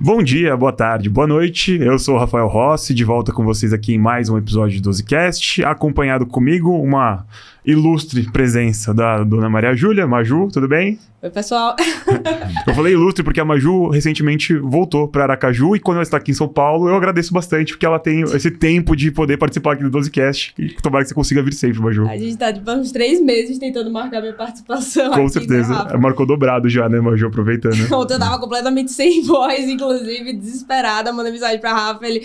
Bom dia, boa tarde, boa noite. Eu sou o Rafael Rossi, de volta com vocês aqui em mais um episódio do 12Cast, acompanhado comigo uma ilustre presença da dona Maria Júlia. Maju, tudo bem? Oi, pessoal. Eu falei ilustre porque a Maju recentemente voltou para Aracaju e quando ela está aqui em São Paulo, eu agradeço bastante porque ela tem esse tempo de poder participar aqui do 12Cast e tomara que você consiga vir sempre, Maju. A gente tá de uns 3 meses tentando marcar minha participação Com aqui, certeza. Né, Marcou dobrado já, né, Maju? Aproveitando. Ontem eu tava completamente sem voz, inclusive, desesperada, mandei mensagem pra Rafa, ele...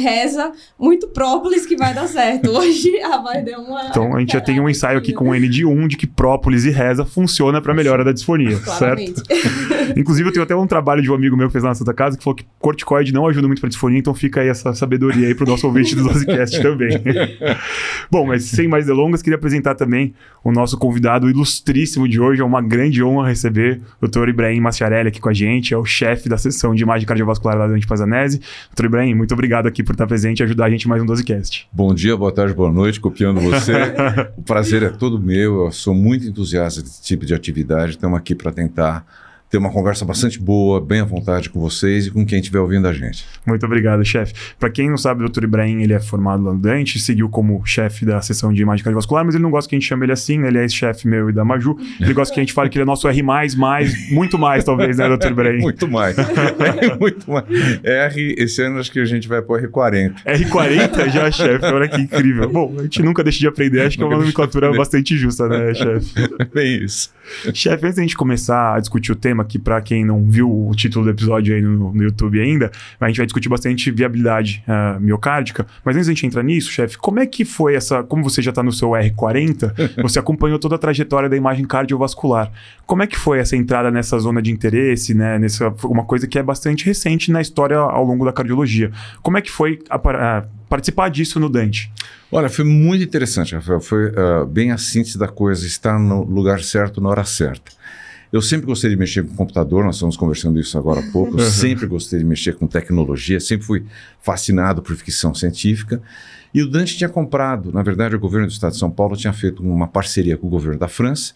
reza muito própolis que vai dar certo. Hoje a voz deu uma... Então a gente já tem um ensaio aqui com o N de 1 de que própolis e reza funciona pra melhora da disfonia, Claramente. certo? Inclusive eu tenho até um trabalho de um amigo meu que fez lá na Santa Casa que falou que corticoide não ajuda muito pra disfonia, então fica aí essa sabedoria aí pro nosso ouvinte do 12Cast também. Bom, mas sem mais delongas, queria apresentar também o nosso convidado ilustríssimo de hoje. É uma grande honra receber o Dr. Ibrahim Masciarelli aqui com a gente, é o chefe da seção de imagem cardiovascular da Dante Pazanese. Dr. Ibrahim, muito obrigado aqui por estar presente e ajudar a gente em mais um 12Cast. Bom dia, boa tarde, boa noite, copiando você. O prazer é todo meu, eu sou muito entusiasta desse tipo de atividade, estamos aqui para tentar ter uma conversa bastante boa, bem à vontade com vocês e com quem estiver ouvindo a gente. Muito obrigado, chefe. Para quem não sabe, o Dr. Ibrahim, ele é formado lá no Dante, seguiu como chefe da seção de imagem cardiovascular, mas ele não gosta que a gente chame ele assim, né? Ele é ex-chefe meu e da Maju. Ele gosta que a gente fale que ele é nosso R+, muito mais talvez, né, Dr. Ibrahim? Muito mais. Muito mais. R, esse ano acho que a gente vai para o R40. R40 já, chefe, olha que incrível. Bom, a gente nunca deixa de aprender, acho que é uma nomenclatura bastante justa, né, chefe? Bem isso. Chefe, antes da gente começar a discutir o tema, que para quem não viu o título do episódio aí no YouTube ainda, a gente vai discutir bastante viabilidade miocárdica, mas antes da gente entrar nisso, chefe, como é que foi como você já está no seu R40, você acompanhou toda a trajetória da imagem cardiovascular, como é que foi essa entrada nessa zona de interesse, né, uma coisa que é bastante recente na história ao longo da cardiologia, como é que foi participar disso no Dante? Olha, foi muito interessante, Rafael, foi bem a síntese da coisa, estar no lugar certo na hora certa. Eu sempre gostei de mexer com computador, nós estamos conversando isso agora há pouco, eu sempre gostei de mexer com tecnologia, sempre fui fascinado por ficção científica. E o Dante tinha comprado, na verdade o governo do estado de São Paulo tinha feito uma parceria com o governo da França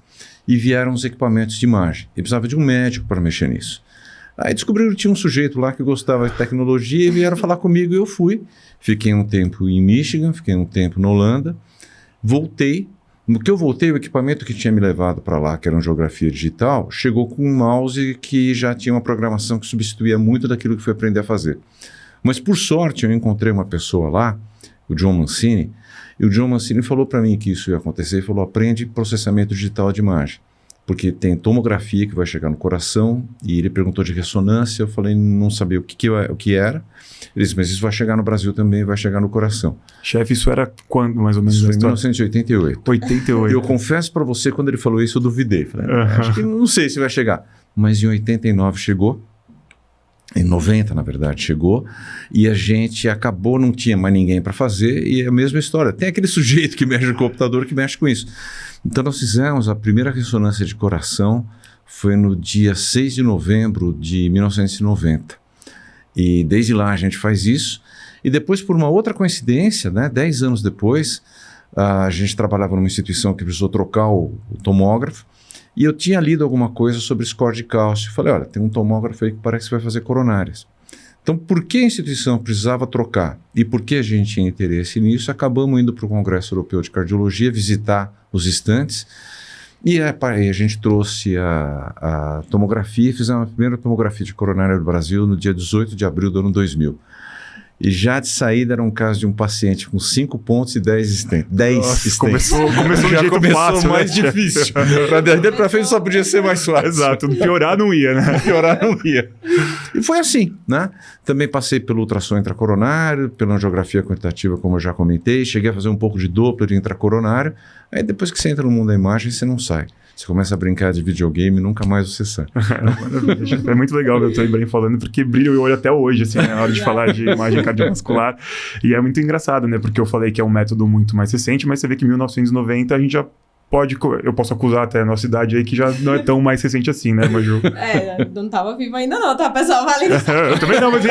e vieram os equipamentos de imagem. E precisava de um médico para mexer nisso. Aí descobriram que tinha um sujeito lá que gostava de tecnologia e vieram falar comigo e eu fui. Fiquei um tempo em Michigan, fiquei um tempo na Holanda, voltei. No que eu voltei, o equipamento que tinha me levado para lá, que era uma geografia digital, chegou com um mouse que já tinha uma programação que substituía muito daquilo que fui aprender a fazer. Mas, por sorte, eu encontrei uma pessoa lá, o John Mancini, e o John Mancini falou para mim que isso ia acontecer, e falou, aprende processamento digital de imagem, porque tem tomografia que vai chegar no coração, e ele perguntou de ressonância, eu falei, não sabia o que era. Ele disse, mas isso vai chegar no Brasil também, vai chegar no coração. Chefe, isso era quando, mais ou menos? Isso foi em 1988. 88. E eu confesso para você, quando ele falou isso, eu duvidei. Falei, acho que não sei se vai chegar. Mas em 89 chegou, em 90, na verdade, chegou, e a gente acabou, não tinha mais ninguém para fazer, e é a mesma história. Tem aquele sujeito que mexe no computador que mexe com isso. Então nós fizemos a primeira ressonância de coração, foi no dia 6 de novembro de 1990. E desde lá a gente faz isso. E depois, por uma outra coincidência, né, 10 anos depois, a gente trabalhava numa instituição que precisou trocar o tomógrafo. E eu tinha lido alguma coisa sobre score de cálcio. Falei, olha, tem um tomógrafo aí que parece que vai fazer coronárias. Então, por que a instituição precisava trocar e por que a gente tinha interesse nisso, acabamos indo para o Congresso Europeu de Cardiologia, visitar os estantes. E a gente trouxe a tomografia e fizemos a primeira tomografia de coronária do Brasil no dia 18 de abril do ano 2000. E já de saída era um caso de um paciente com 5 pontos e 10 stents. 10 stents. Começou já jeito começou fácil, mais né, difícil. Para frente só podia ser mais fácil. Exato, piorar não ia, né? Piorar não ia. E foi assim, né? Também passei pelo ultrassom intracoronário, pela angiografia quantitativa, como eu já comentei. Cheguei a fazer um pouco de Doppler intracoronário. Aí depois que você entra no mundo da imagem, você não sai. Você começa a brincar de videogame e nunca mais você sai. É muito legal ver o Dr. Ibrahim falando, porque brilha o olho até hoje, assim, na hora de falar de imagem cardiovascular. E é muito engraçado, né? Porque eu falei que é um método muito mais recente, mas você vê que em 1990 a gente já eu posso acusar até a nossa idade aí, que já não é tão mais recente assim, né, Maju? Não tava vivo ainda não, tá, pessoal? Vale. Eu também não, mas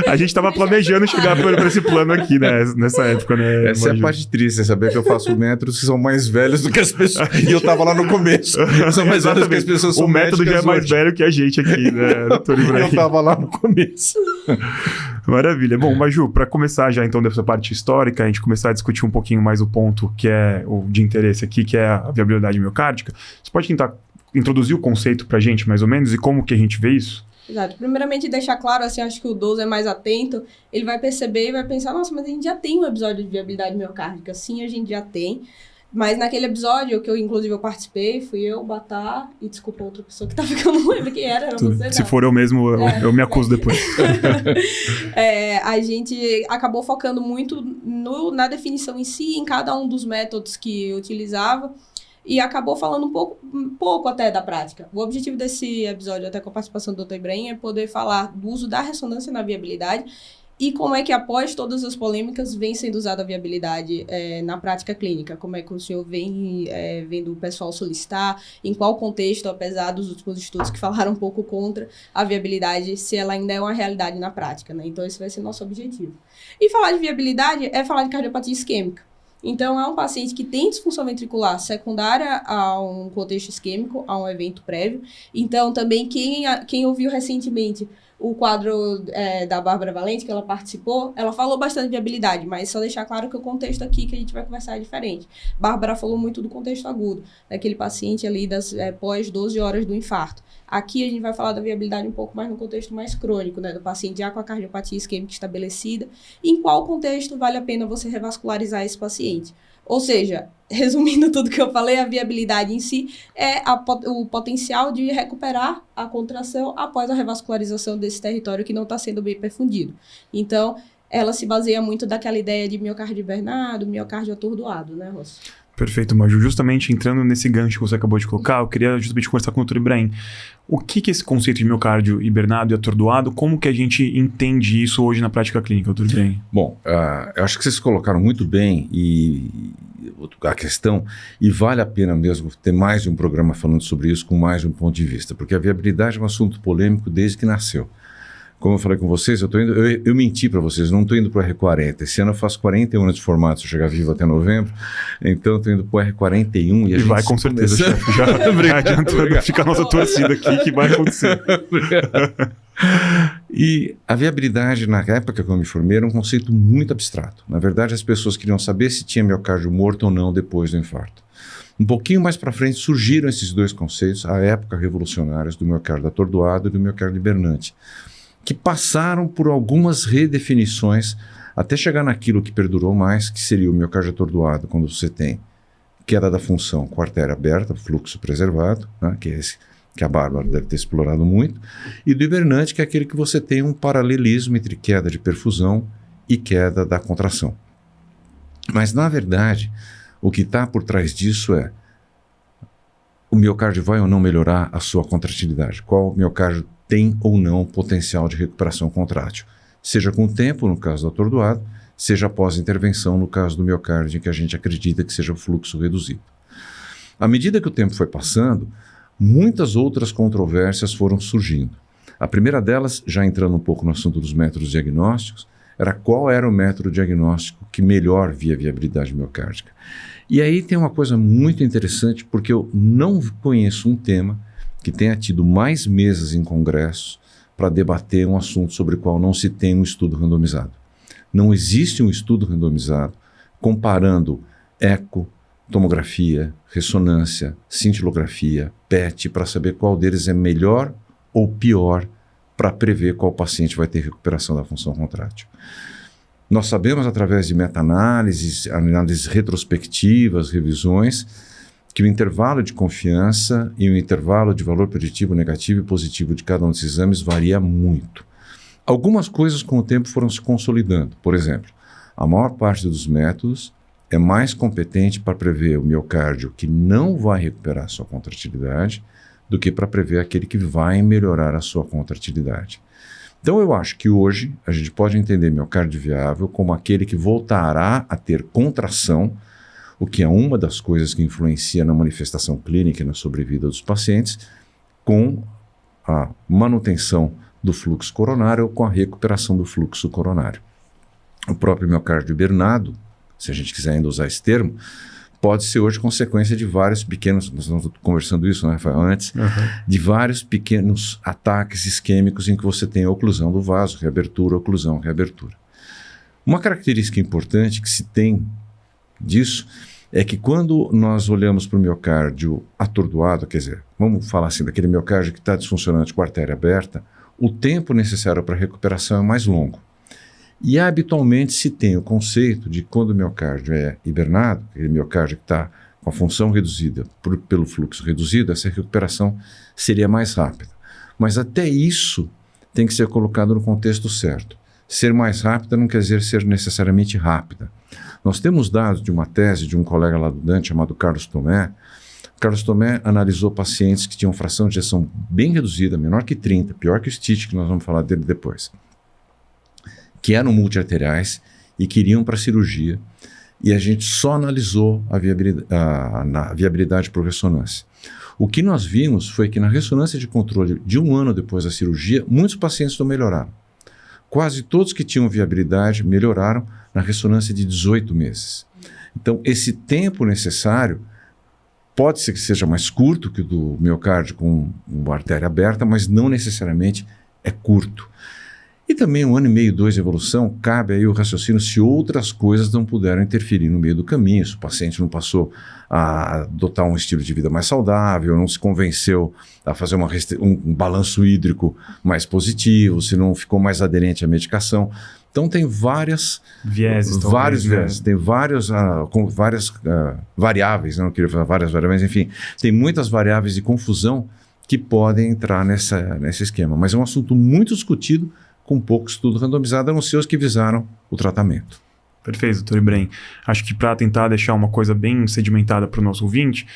a gente tava planejando chegar pra esse plano aqui, né, nessa época, né, Essa é a parte triste, saber que eu faço métodos que são mais velhos do que as pessoas. E eu tava lá no começo. São mais velhos do que as pessoas são. O método já é mais hoje. velho que a gente aqui, né, doutor Ibrahim? Eu tava lá no começo. Maravilha. Bom, Maju, para começar já então dessa parte histórica, a gente começar a discutir um pouquinho mais o ponto que é o de interesse aqui, que é a viabilidade miocárdica. Você pode tentar introduzir o conceito pra gente, mais ou menos, e como que a gente vê isso? Exato. Primeiramente, deixar claro, assim, acho que o 12 é mais atento, ele vai perceber e vai pensar, nossa, mas a gente já tem um episódio de viabilidade miocárdica. Sim, a gente já tem. Mas naquele episódio, que inclusive eu participei, fui eu, Batar, e desculpa outra pessoa que tava, que eu não lembro quem era você. Se for eu mesmo, eu me acuso depois. A gente acabou focando muito na definição em si, em cada um dos métodos que eu utilizava, e acabou falando um pouco até da prática. O objetivo desse episódio, até com a participação do Dr. Ibrahim, é poder falar do uso da ressonância na viabilidade e como é que, após todas as polêmicas, vem sendo usada a viabilidade na prática clínica. Como é que o senhor vem vendo o pessoal solicitar, em qual contexto, apesar dos últimos estudos que falaram um pouco contra a viabilidade, se ela ainda é uma realidade na prática, né? Então, esse vai ser nosso objetivo. E falar de viabilidade é falar de cardiopatia isquêmica. Então, é um paciente que tem disfunção ventricular secundária a um contexto isquêmico, a um evento prévio. Então, também, quem ouviu recentemente o quadro da Bárbara Valente, que ela participou, ela falou bastante de viabilidade, mas só deixar claro que o contexto aqui que a gente vai conversar é diferente. Bárbara falou muito do contexto agudo, daquele paciente ali pós 12 horas do infarto. Aqui a gente vai falar da viabilidade um pouco mais no contexto mais crônico, né, do paciente já com a cardiopatia isquêmica estabelecida, e em qual contexto vale a pena você revascularizar esse paciente. Ou seja, resumindo tudo que eu falei, a viabilidade em si é o potencial de recuperar a contração após a revascularização desse território que não está sendo bem perfundido. Então, ela se baseia muito daquela ideia de miocárdio hibernado, miocárdio atordoado, né, Rosso? Perfeito, Maju. Justamente entrando nesse gancho que você acabou de colocar, eu queria justamente conversar com o Dr. Ibrahim. O que é esse conceito de miocárdio hibernado e atordoado? Como que a gente entende isso hoje na prática clínica, Dr. Ibrahim? Bom, eu acho que vocês colocaram muito bem a questão, e vale a pena mesmo ter mais de um programa falando sobre isso com mais de um ponto de vista, porque a viabilidade é um assunto polêmico desde que nasceu. Como eu falei com vocês, eu menti para vocês, não estou indo para o R40. Esse ano eu faço 41 anos de formato, se eu chegar vivo até novembro. Então eu estou indo para o R41. E vai com certeza, chefe. Já adiantando, fica a nossa torcida aqui que vai acontecer. E a viabilidade, na época que eu me formei, era um conceito muito abstrato. Na verdade, as pessoas queriam saber se tinha miocárdio morto ou não depois do infarto. Um pouquinho mais para frente surgiram esses dois conceitos, à época revolucionários, do miocárdio atordoado e do miocárdio hibernante, que passaram por algumas redefinições até chegar naquilo que perdurou mais, que seria o miocárdio atordoado, quando você tem queda da função com a artéria aberta, fluxo preservado, né, que é esse que a Bárbara deve ter explorado muito, e do hibernante, que é aquele que você tem um paralelismo entre queda de perfusão e queda da contração. Mas, na verdade, o que está por trás disso é o miocárdio vai ou não melhorar a sua contratilidade? Qual miocárdio tem ou não potencial de recuperação contrátil, seja com o tempo, no caso do atordoado, seja após intervenção, no caso do miocárdio, em que a gente acredita que seja o fluxo reduzido. À medida que o tempo foi passando, muitas outras controvérsias foram surgindo. A primeira delas, já entrando um pouco no assunto dos métodos diagnósticos, era qual era o método diagnóstico que melhor via viabilidade miocárdica. E aí tem uma coisa muito interessante, porque eu não conheço um tema que tenha tido mais mesas em congressos para debater um assunto sobre o qual não se tem um estudo randomizado. Não existe um estudo randomizado comparando eco, tomografia, ressonância, cintilografia, PET, para saber qual deles é melhor ou pior para prever qual paciente vai ter recuperação da função contrátil. Nós sabemos, através de meta-análises, análises retrospectivas, revisões, que o intervalo de confiança e o intervalo de valor preditivo negativo e positivo de cada um desses exames varia muito. Algumas coisas com o tempo foram se consolidando. Por exemplo, a maior parte dos métodos é mais competente para prever o miocárdio que não vai recuperar a sua contratilidade do que para prever aquele que vai melhorar a sua contratilidade. Então eu acho que hoje a gente pode entender miocárdio viável como aquele que voltará a ter contração o que é uma das coisas que influencia na manifestação clínica e na sobrevida dos pacientes, com a manutenção do fluxo coronário ou com a recuperação do fluxo coronário. O próprio miocárdio hibernado, se a gente quiser ainda usar esse termo, pode ser hoje consequência de vários pequenos, nós estamos conversando isso, né, Rafael, antes, de vários pequenos ataques isquêmicos em que você tem a oclusão do vaso, reabertura, oclusão, reabertura. Uma característica importante que se tem disso é que quando nós olhamos para o miocárdio atordoado, quer dizer, vamos falar assim, daquele miocárdio que está disfuncionante com a artéria aberta, o tempo necessário para a recuperação é mais longo. E habitualmente se tem o conceito de quando o miocárdio é hibernado, aquele miocárdio que está com a função reduzida pelo fluxo reduzido, essa recuperação seria mais rápida. Mas até isso tem que ser colocado no contexto certo. Ser mais rápida não quer dizer ser necessariamente rápida. Nós temos dados de uma tese de um colega lá do Dante chamado Carlos Tomé. Carlos Tomé analisou pacientes que tinham fração de ejeção bem reduzida, menor que 30, pior que o Stitch, que nós vamos falar dele depois, que eram multiarteriais e que iriam para a cirurgia, e a gente só analisou a viabilidade por ressonância. O que nós vimos foi que na ressonância de controle de 1 ano depois da cirurgia, muitos pacientes não melhoraram. Quase todos que tinham viabilidade melhoraram na ressonância de 18 meses. Então, esse tempo necessário pode ser que seja mais curto que o do miocárdio com uma artéria aberta, mas não necessariamente é curto. E também 1 ano e meio, 2 de evolução, cabe aí o raciocínio se outras coisas não puderam interferir no meio do caminho, se o paciente não passou a adotar um estilo de vida mais saudável, não se convenceu a fazer um balanço hídrico mais positivo, se não ficou mais aderente à medicação. Então tem vários vieses, tem várias variáveis, não queria falar várias variáveis, mas enfim, tem muitas variáveis de confusão que podem entrar nesse esquema. Mas é um assunto muito discutido, com pouco estudo randomizado, a não ser os que visaram o tratamento. Perfeito, doutor Ibrahim. Acho que para tentar deixar uma coisa bem sedimentada para o nosso ouvinte,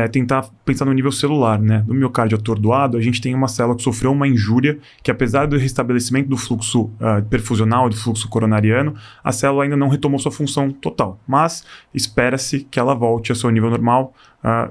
tentar pensar no nível celular, né? No miocárdio atordoado, a gente tem uma célula que sofreu uma injúria, que apesar do restabelecimento do fluxo perfusional, do fluxo coronariano, a célula ainda não retomou sua função total. Mas espera-se que ela volte ao seu nível normal,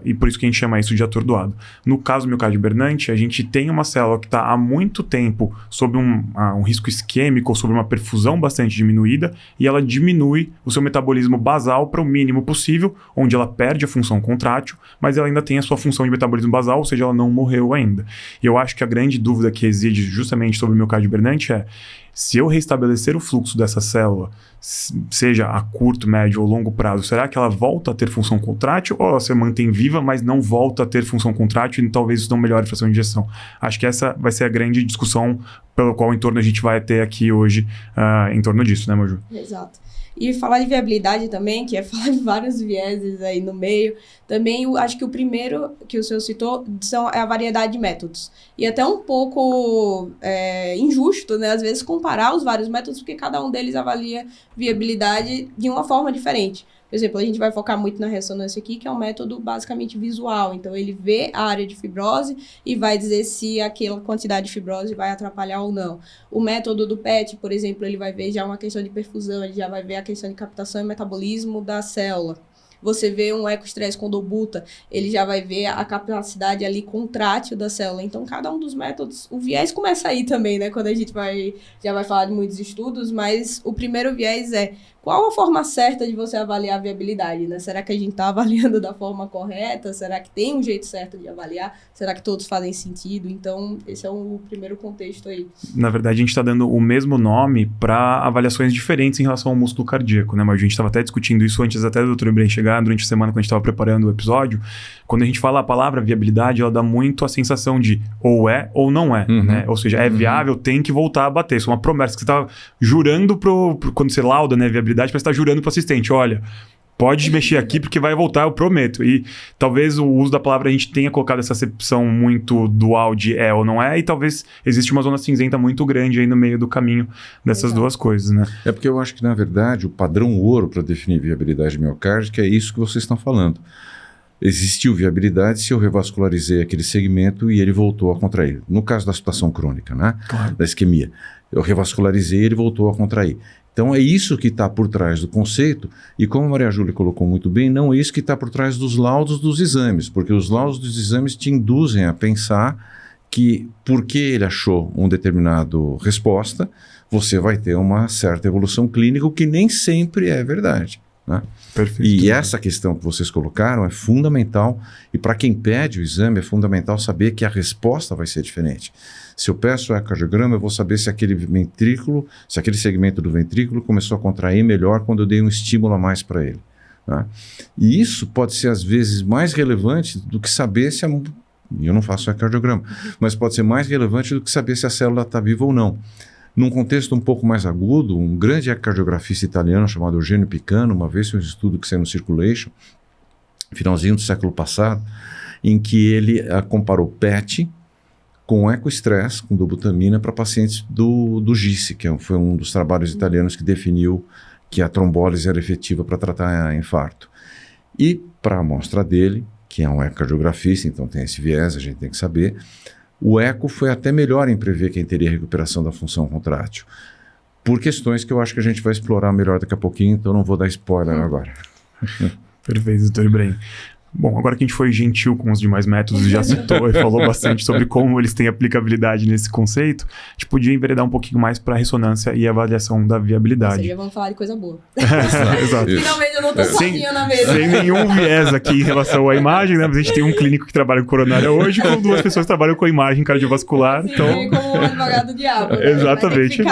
e por isso que a gente chama isso de atordoado. No caso do miocárdio hibernante, a gente tem uma célula que está há muito tempo sob um risco isquêmico ou sob uma perfusão bastante diminuída, e ela diminui o seu metabolismo basal para o mínimo possível, onde ela perde a função contrátil, mas ela ainda tem a sua função de metabolismo basal, ou seja, ela não morreu ainda. E eu acho que a grande dúvida que existe justamente sobre o miocárdio hibernante é: se eu restabelecer o fluxo dessa célula, seja a curto, médio ou longo prazo, será que ela volta a ter função contrátil ou ela se mantém viva, mas não volta a ter função contrátil e talvez isso não melhore a fração de injeção? Acho que essa vai ser a grande discussão pelo qual em torno a gente vai ter aqui hoje em torno disso, né, Maju? Exato. E falar de viabilidade também, que é falar de vários vieses aí no meio. Também acho que o primeiro que o senhor citou é a variedade de métodos. E até um pouco injusto, né? Às vezes comparar os vários métodos, porque cada um deles avalia viabilidade de uma forma diferente. Por exemplo, a gente vai focar muito na ressonância aqui, que é um método basicamente visual. Então, ele vê a área de fibrose e vai dizer se aquela quantidade de fibrose vai atrapalhar ou não. O método do PET, por exemplo, ele vai ver já uma questão de perfusão, ele já vai ver a questão de captação e metabolismo da célula. Você vê um ecoestresse com dobuta, ele já vai ver a capacidade ali contrátil da célula. Então, cada um dos métodos, o viés começa aí também, né? Quando a gente já vai falar de muitos estudos, mas o primeiro viés é: qual a forma certa de você avaliar a viabilidade, né? Será que a gente está avaliando da forma correta? Será que tem um jeito certo de avaliar? Será que todos fazem sentido? Então, esse é o primeiro contexto aí. Na verdade, a gente está dando o mesmo nome para avaliações diferentes em relação ao músculo cardíaco, né? Mas a gente estava até discutindo isso antes até do Dr. Ibrahim chegar, durante a semana, quando a gente estava preparando o episódio. Quando a gente fala a palavra viabilidade, ela dá muito a sensação de ou é ou não é, né? Ou seja, é viável, tem que voltar a bater. Isso é uma promessa que você está jurando quando você lauda, né, viabilidade, para você estar jurando para o assistente: olha, pode mexer aqui porque vai voltar, eu prometo. E talvez o uso da palavra, a gente tenha colocado essa acepção muito dual de é ou não é, e talvez existe uma zona cinzenta muito grande aí no meio do caminho dessas duas coisas, né? É porque eu acho que, na verdade, o padrão ouro para definir viabilidade miocárdica é isso que vocês estão falando. existiu viabilidade se eu revascularizei aquele segmento e ele voltou a contrair. No caso da situação crônica, né? Claro. Da isquemia. Eu revascularizei e ele voltou a contrair. Então é isso que está por trás do conceito, e como a Maria Júlia colocou muito bem, não é isso que está por trás dos laudos dos exames, porque os laudos dos exames te induzem a pensar que porque ele achou um determinado resposta, você vai ter uma certa evolução clínica, o que nem sempre é verdade, né? Perfeito. E essa questão que vocês colocaram é fundamental, e para quem pede o exame é fundamental saber que a resposta vai ser diferente. Se eu peço o ecocardiograma, eu vou saber se aquele ventrículo, se aquele segmento do ventrículo começou a contrair melhor quando eu dei um estímulo a mais para ele, né? E isso pode ser às vezes mais relevante do que saber se eu não faço ecocardiograma, mas pode ser mais relevante do que saber se a célula está viva ou não. Num contexto um pouco mais agudo, um grande ecocardiografista italiano chamado Eugenio Picano, uma vez fez um estudo que saiu no Circulation, finalzinho do século passado, em que ele comparou PET com ecoestresse, com dobutamina, para pacientes do GISSE, que foi um dos trabalhos italianos que definiu que a trombólise era efetiva para tratar infarto. E para a amostra dele, que é um ecocardiografista, então tem esse viés, a gente tem que saber, o eco foi até melhor em prever quem teria recuperação da função contrátil, por questões que eu acho que a gente vai explorar melhor daqui a pouquinho, então não vou dar spoiler agora. Perfeito, doutor Ibrahim. Bom, agora que a gente foi gentil com os demais métodos e já citou e falou bastante sobre como eles têm aplicabilidade nesse conceito, a gente podia enveredar um pouquinho mais para a ressonância e avaliação da viabilidade. Ou seja, vamos falar de coisa boa. Exato. Finalmente eu não tô sozinha na mesa. Sem nenhum viés aqui em relação à imagem, né? Mas a gente tem um clínico que trabalha com coronária hoje, com 2 pessoas que trabalham com a imagem cardiovascular. Assim, Então, como um advogado do diabo. Né? exatamente.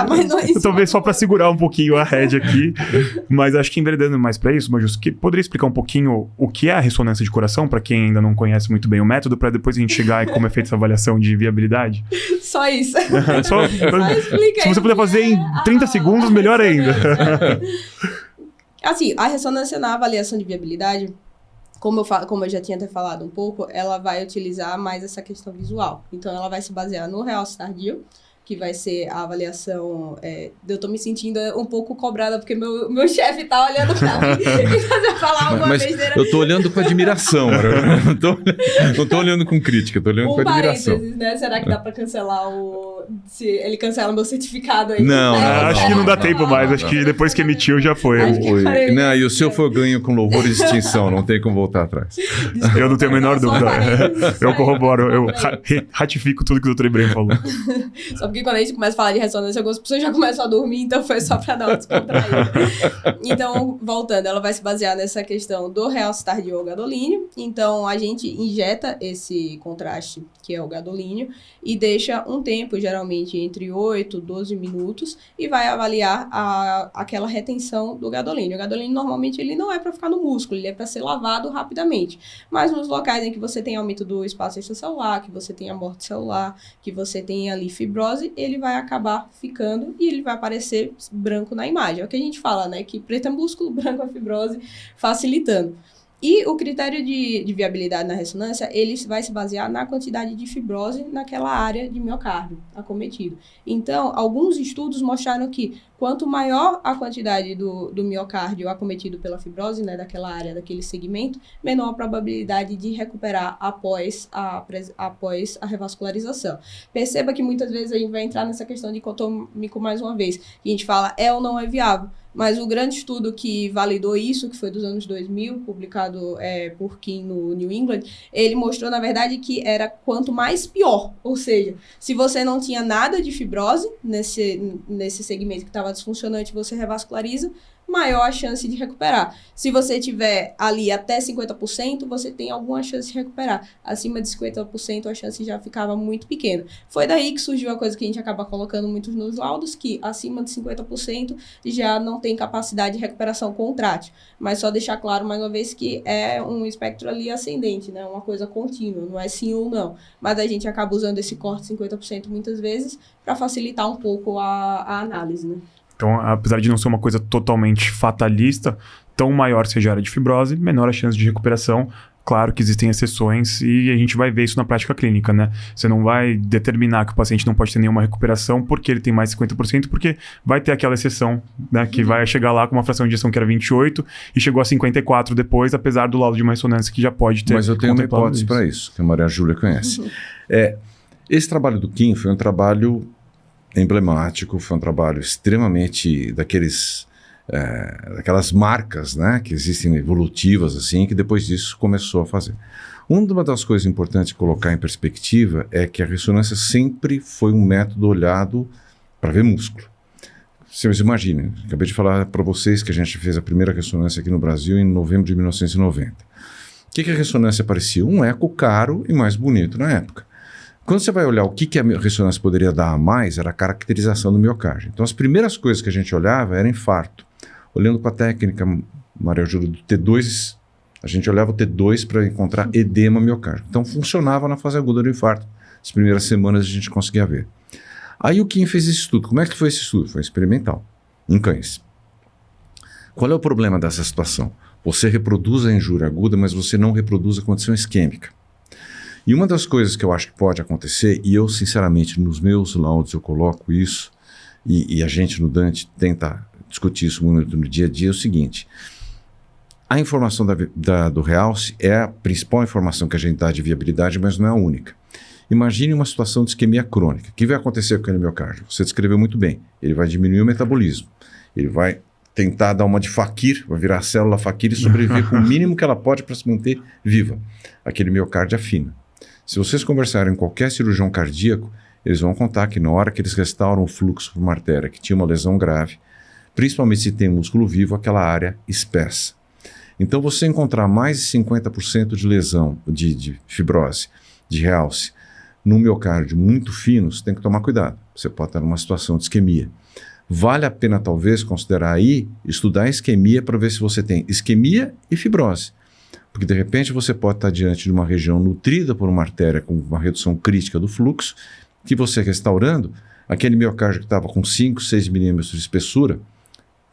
Talvez só para segurar um pouquinho a rédea aqui, mas acho que enveredando mais para isso, Majus, que poderia explicar um pouquinho o que é a ressonância de coração, para quem ainda não conhece muito bem o método, para depois a gente chegar e como é feita essa avaliação de viabilidade? Só isso. Só explica se você puder fazer em 30 segundos, melhor ainda. Assim, a ressonância na avaliação de viabilidade, como eu já tinha até falado um pouco, ela vai utilizar mais essa questão visual. Então, ela vai se basear no realce tardio, que vai ser a avaliação... eu tô me sentindo um pouco cobrada, porque meu chefe tá olhando pra mim e fazer falar alguma besteira. Eu tô olhando com admiração, não tô olhando com crítica, tô olhando com admiração. Parênteses, né? Será que dá pra cancelar se ele cancela meu certificado aí? Não, acho que não dá tempo mais, acho que depois que emitiu já foi. Não, e o seu foi ganho com louvor e distinção, não tem como voltar atrás. Desculpa, Eu não tenho a menor dúvida. Eu corroboro, eu Vai. ratifico tudo que o Dr. Ibrahim falou. Só porque quando a gente começa a falar de ressonância, algumas pessoas já começam a dormir, então foi só pra dar uma descontraída. Então, voltando, ela vai se basear nessa questão do realce tardio ao gadolínio. Então, a gente injeta esse contraste, que é o gadolínio, e deixa um tempo, geralmente entre 8 e 12 minutos, e vai avaliar aquela retenção do gadolínio. O gadolínio, normalmente, ele não é para ficar no músculo, ele é para ser lavado rapidamente. Mas nos locais em que você tem aumento do espaço extracelular, que você tem a morte celular, que você tem ali fibrose, ele vai acabar ficando e ele vai aparecer branco na imagem. É o que a gente fala, né? Que preto é músculo, branco é fibrose, facilitando. E o critério de viabilidade na ressonância, ele vai se basear na quantidade de fibrose naquela área de miocárdio acometido. Então, alguns estudos mostraram que quanto maior a quantidade do miocárdio acometido pela fibrose, né, daquela área, daquele segmento, menor a probabilidade de recuperar após a revascularização. Perceba que muitas vezes a gente vai entrar nessa questão dicotômico mais uma vez. A gente fala é ou não é viável. Mas o grande estudo que validou isso, que foi dos anos 2000, publicado por Kim no New England, ele mostrou, na verdade, que era quanto mais pior. Ou seja, se você não tinha nada de fibrose nesse segmento que estava disfuncionante, você revasculariza, maior a chance de recuperar. Se você tiver ali até 50%, você tem alguma chance de recuperar. Acima de 50%, a chance já ficava muito pequena. Foi daí que surgiu a coisa que a gente acaba colocando muitos nos laudos, que acima de 50% já não tem capacidade de recuperação contrátil. Mas só deixar claro, mais uma vez, que é um espectro ali ascendente, né? Uma coisa contínua, não é sim ou não. Mas a gente acaba usando esse corte de 50% muitas vezes para facilitar um pouco a análise, né? Então, apesar de não ser uma coisa totalmente fatalista, tão maior seja a área de fibrose, menor a chance de recuperação, Claro que existem exceções e a gente vai ver isso na prática clínica, né? Você não vai determinar que o paciente não pode ter nenhuma recuperação porque ele tem mais 50%, porque vai ter aquela exceção, né? Que vai chegar lá com uma fração de ejeção que era 28 e chegou a 54 depois, apesar do laudo de uma ressonância que já pode ter. Mas eu tenho uma hipótese para isso, que a Maria Júlia conhece. Esse trabalho do Kim foi um trabalho emblemático, foi um trabalho extremamente daquelas marcas, né, que existem evolutivas, assim, que depois disso começou a fazer. Uma das coisas importantes de colocar em perspectiva é que a ressonância sempre foi um método olhado para ver músculo. Vocês imaginem, acabei de falar para vocês que a gente fez a primeira ressonância aqui no Brasil em novembro de 1990. O que a ressonância parecia? Um eco caro e mais bonito na época. Quando você vai olhar o que a ressonância poderia dar a mais, era a caracterização do miocárdio. Então, as primeiras coisas que a gente olhava era infarto. Olhando para a técnica, Maria Júlia, do T2, a gente olhava o T2 para encontrar edema miocárdico. Então, funcionava na fase aguda do infarto. As primeiras semanas a gente conseguia ver. Aí o Kim fez esse estudo. Como é que foi esse estudo? Foi experimental, em cães. Qual é o problema dessa situação? Você reproduz a injúria aguda, mas você não reproduz a condição isquêmica. E uma das coisas que eu acho que pode acontecer, e eu, sinceramente, nos meus laudos eu coloco isso, e a gente no Dante tenta discutir isso muito no dia a dia, é o seguinte: a informação do realce é a principal informação que a gente dá de viabilidade, mas não é a única. Imagine uma situação de isquemia crônica. O que vai acontecer com aquele miocárdio? Você descreveu muito bem. Ele vai diminuir o metabolismo. Ele vai tentar dar uma de Fakir, vai virar a célula Fakir e sobreviver com o mínimo que ela pode para se manter viva. Aquele miocárdio afina. Se vocês conversarem com qualquer cirurgião cardíaco, eles vão contar que na hora que eles restauram o fluxo para uma artéria que tinha uma lesão grave, principalmente se tem músculo vivo, aquela área espessa. Então, você encontrar mais de 50% de lesão, de fibrose, de realce, no miocárdio muito fino, você tem que tomar cuidado. Você pode estar numa situação de isquemia. Vale a pena, talvez, considerar aí, estudar a isquemia para ver se você tem isquemia e fibrose. Porque, de repente, você pode estar diante de uma região nutrida por uma artéria com uma redução crítica do fluxo, que você restaurando, aquele miocárdio que estava com 5, 6 milímetros de espessura,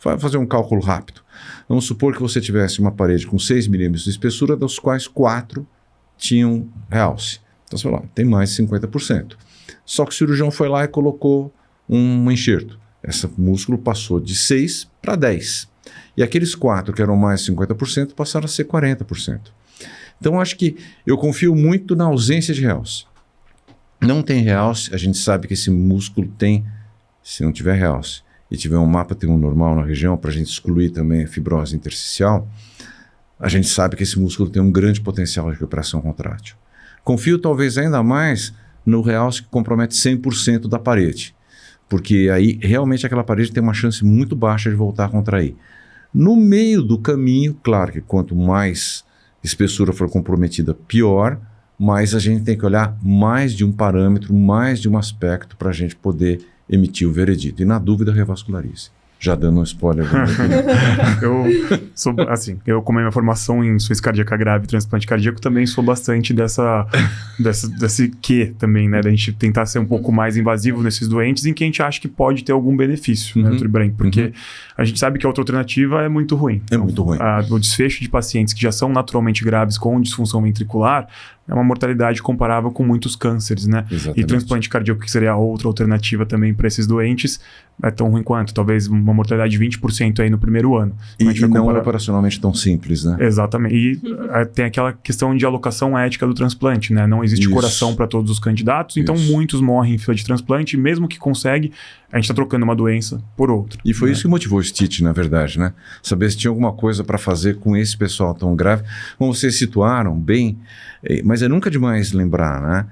vai fazer um cálculo rápido. Vamos supor que você tivesse uma parede com 6 milímetros de espessura, dos quais 4 tinham realce. Então você fala, tem mais de 50%. Só que o cirurgião foi lá e colocou um enxerto. Esse músculo passou de 6 para 10. E aqueles 4 que eram mais de 50% passaram a ser 40%. Então acho que eu confio muito na ausência de realce. Não tem realce, a gente sabe que esse músculo tem, se não tiver realce, e tiver um mapa T1 normal na região, para a gente excluir também a fibrose intersticial, a gente sabe que esse músculo tem um grande potencial de recuperação contrátil. Confio talvez ainda mais no realce que compromete 100% da parede, porque aí realmente aquela parede tem uma chance muito baixa de voltar a contrair. No meio do caminho, claro que quanto mais espessura for comprometida, pior, mas a gente tem que olhar mais de um parâmetro, mais de um aspecto para a gente poder emitir o veredito. E na dúvida, revascularize. Já dando um spoiler. Eu como a minha formação em insuficiência cardíaca grave e transplante cardíaco, também sou bastante desse quê também, né? Da gente tentar ser um pouco mais invasivo nesses doentes em que a gente acha que pode ter algum benefício, né, Dr. Ibrahim? Porque a gente sabe que a outra alternativa é muito ruim. É muito ruim. O desfecho de pacientes que já são naturalmente graves com disfunção ventricular é uma mortalidade comparável com muitos cânceres, né? Exatamente. E transplante cardíaco, que seria a outra alternativa também para esses doentes, é tão ruim quanto, talvez uma mortalidade de 20% aí no primeiro ano. E não é operacionalmente tão simples, né? Exatamente. E tem aquela questão de alocação ética do transplante, né? Não existe coração para todos os candidatos, então muitos morrem em fila de transplante, e mesmo que consegue, a gente está trocando uma doença por outra. E foi isso que motivou o Stitch, na verdade, né? Saber se tinha alguma coisa para fazer com esse pessoal tão grave. Como vocês situaram bem, mas é nunca demais lembrar, né?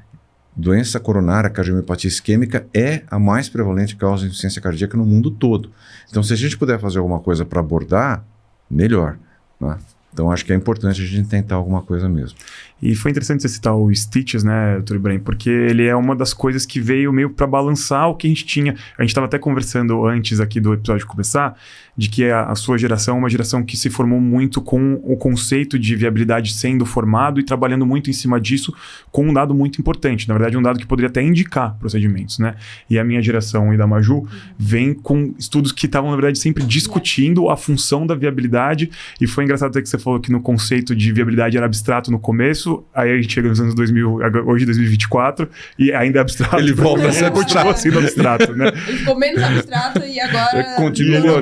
Doença coronária, cardiomiopatia isquêmica é a mais prevalente causa de insuficiência cardíaca no mundo todo. Então, se a gente puder fazer alguma coisa para abordar, melhor, né? Então, acho que é importante a gente tentar alguma coisa mesmo. E foi interessante você citar o Stitches, né, Dr. Ibrahim, porque ele é uma das coisas que veio meio para balançar o que a gente tinha. A gente estava até conversando antes aqui do episódio começar, de que a sua geração é uma geração que se formou muito com o conceito de viabilidade sendo formado e trabalhando muito em cima disso com um dado muito importante. Na verdade, um dado que poderia até indicar procedimentos, né? E a minha geração e da Maju vem com estudos que estavam, na verdade, sempre discutindo a função da viabilidade. E foi engraçado até que você falou que no conceito de viabilidade era abstrato no começo, aí a gente chega nos anos 2000, hoje 2024, e ainda é abstrato. Ele volta a ser continua sendo abstrato, né? Ele ficou menos abstrato e agora...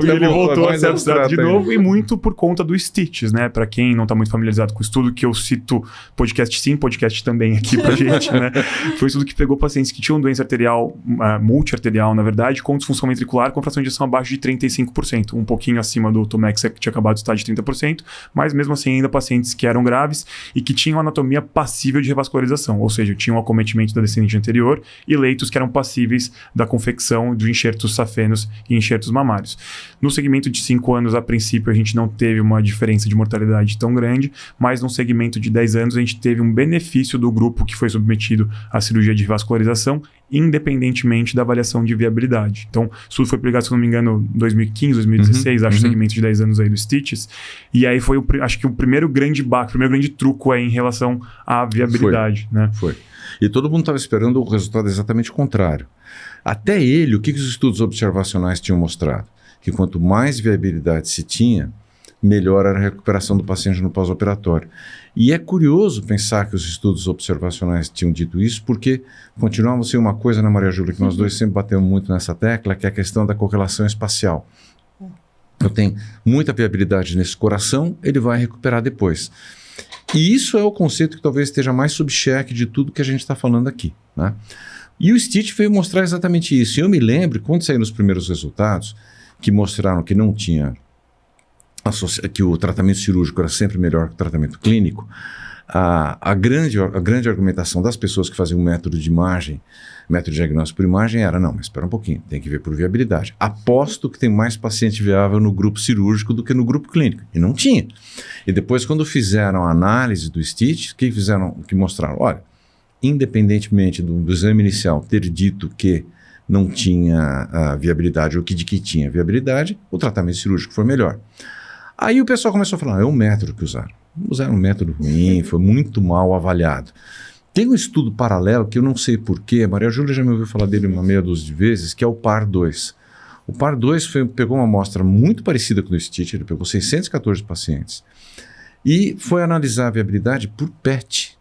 Ele voltou a ser abstrato de novo, ainda. e muito por conta do Stitches, né? Pra quem não tá muito familiarizado com o estudo, que eu cito podcast sim, podcast também aqui pra gente, né? Foi um estudo que pegou pacientes que tinham doença arterial, multiarterial, na verdade, com disfunção ventricular, com fração de ejeção abaixo de 35%, um pouquinho acima do Tomex, que tinha acabado de estar de 30%, mas mesmo assim ainda pacientes que eram graves e que tinham anatomia passível de revascularização, ou seja, tinham acometimento da descendente anterior e leitos que eram passíveis da confecção de enxertos safenos e enxertos mamários. No segmento de 5 anos, a princípio, a gente não teve uma diferença de mortalidade tão grande, mas no segmento de 10 anos, a gente teve um benefício do grupo que foi submetido à cirurgia de revascularização, independentemente da avaliação de viabilidade. Então, o estudo foi publicado, se não me engano, em 2015, 2016, acho, o segmento de 10 anos aí do Stitches. E aí foi, acho que o primeiro grande baque, o primeiro grande truco aí em relação à viabilidade, né? Foi. E todo mundo estava esperando o resultado exatamente contrário. Até ele, o que os estudos observacionais tinham mostrado? Que quanto mais viabilidade se tinha, melhor era a recuperação do paciente no pós-operatório. E é curioso pensar que os estudos observacionais tinham dito isso, porque continuava a ser uma coisa, né, Maria Júlia, que nós dois sempre batemos muito nessa tecla, que é a questão da correlação espacial. Eu tenho muita viabilidade nesse coração, ele vai recuperar depois. E isso é o conceito que talvez esteja mais sob cheque de tudo que a gente está falando aqui, né? E o Stitch veio mostrar exatamente isso. E eu me lembro, quando saíram os primeiros resultados, que mostraram que não tinha... que o tratamento cirúrgico era sempre melhor que o tratamento clínico, a grande argumentação das pessoas que faziam um método de imagem, método de diagnóstico por imagem era, não, mas espera um pouquinho, tem que ver por viabilidade. Aposto que tem mais paciente viável no grupo cirúrgico do que no grupo clínico. E não tinha. E depois, quando fizeram a análise do Stitch, que mostraram, olha, independentemente do exame inicial ter dito que não tinha viabilidade ou de que tinha viabilidade, o tratamento cirúrgico foi melhor. Aí o pessoal começou a falar, é um método que usaram. Usaram um método ruim, foi muito mal avaliado. Tem um estudo paralelo que eu não sei porquê, a Maria Júlia já me ouviu falar dele uma meia dúzia de vezes, que é o PAR-2. O PAR-2 pegou uma amostra muito parecida com o Stitch, ele pegou 614 pacientes e foi analisar a viabilidade por PET.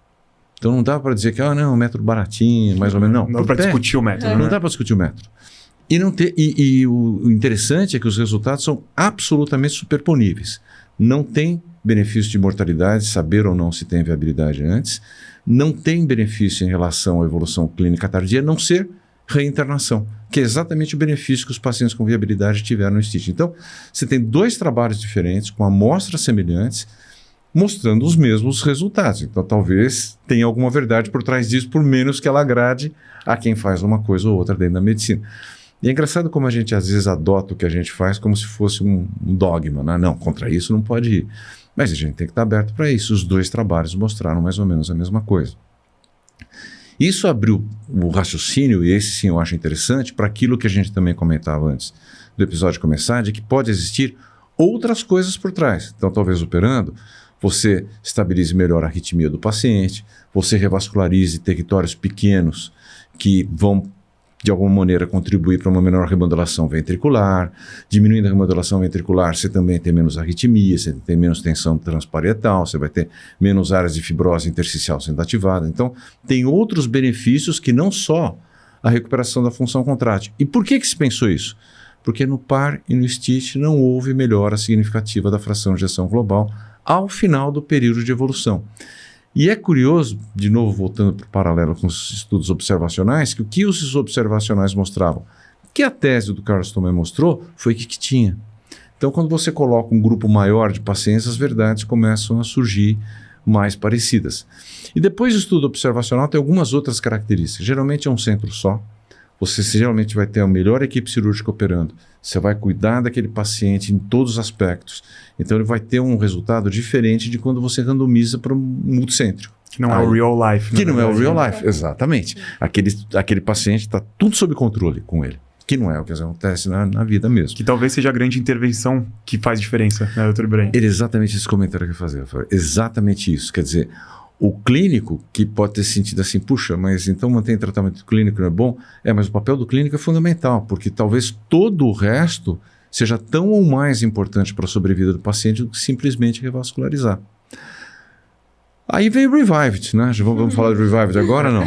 Então não dá para dizer que, não, é um método baratinho, mais ou menos, não. Não dá para discutir o método. Não dá para discutir o método. E o interessante é que os resultados são absolutamente superponíveis. Não tem benefício de mortalidade, saber ou não se tem viabilidade antes. Não tem benefício em relação à evolução clínica tardia, a não ser reinternação, que é exatamente o benefício que os pacientes com viabilidade tiveram no Stitch. Então, você tem 2 trabalhos diferentes, com amostras semelhantes, mostrando os mesmos resultados. Então, talvez tenha alguma verdade por trás disso, por menos que ela agrade a quem faz uma coisa ou outra dentro da medicina. E é engraçado como a gente às vezes adota o que a gente faz como se fosse um dogma, né? Não, contra isso não pode ir. Mas a gente tem que estar aberto para isso. Os 2 trabalhos mostraram mais ou menos a mesma coisa. Isso abriu o raciocínio, e esse sim eu acho interessante, para aquilo que a gente também comentava antes do episódio começar, de que pode existir outras coisas por trás. Então, talvez operando, você estabilize melhor a arritmia do paciente, você revascularize territórios pequenos que vão, de alguma maneira, contribuir para uma menor remodulação ventricular. Diminuindo a remodulação ventricular, você também tem menos arritmia, você tem menos tensão transparietal, você vai ter menos áreas de fibrose intersticial sendo ativada. Então, tem outros benefícios que não só a recuperação da função contrátil. E por que se pensou isso? Porque no PAR e no Stitch não houve melhora significativa da fração de ejeção global ao final do período de evolução. E é curioso, de novo voltando para o paralelo com os estudos observacionais, que o que os observacionais mostravam, que a tese do Carlos Tomé mostrou, foi que tinha. Então, quando você coloca um grupo maior de pacientes, as verdades começam a surgir mais parecidas. E depois do estudo observacional tem algumas outras características. Geralmente é um centro só. Você geralmente vai ter a melhor equipe cirúrgica operando. Você vai cuidar daquele paciente em todos os aspectos. Então ele vai ter um resultado diferente de quando você randomiza para um multicêntrico. Que não é o real life. Que não é o real life, exatamente. Aquele paciente está tudo sob controle com ele. Que não é o que acontece na vida mesmo. Que talvez seja a grande intervenção que faz diferença, né, doutor Ibrahim? Era exatamente esse comentário que eu ia fazer. Exatamente isso. Quer dizer, o clínico que pode ter sentido assim, puxa, mas então manter tratamento clínico não é bom? Mas o papel do clínico é fundamental, porque talvez todo o resto seja tão ou mais importante para a sobrevida do paciente do que simplesmente revascularizar. Aí veio o Revived, né? Já vamos falar do Revived agora, não?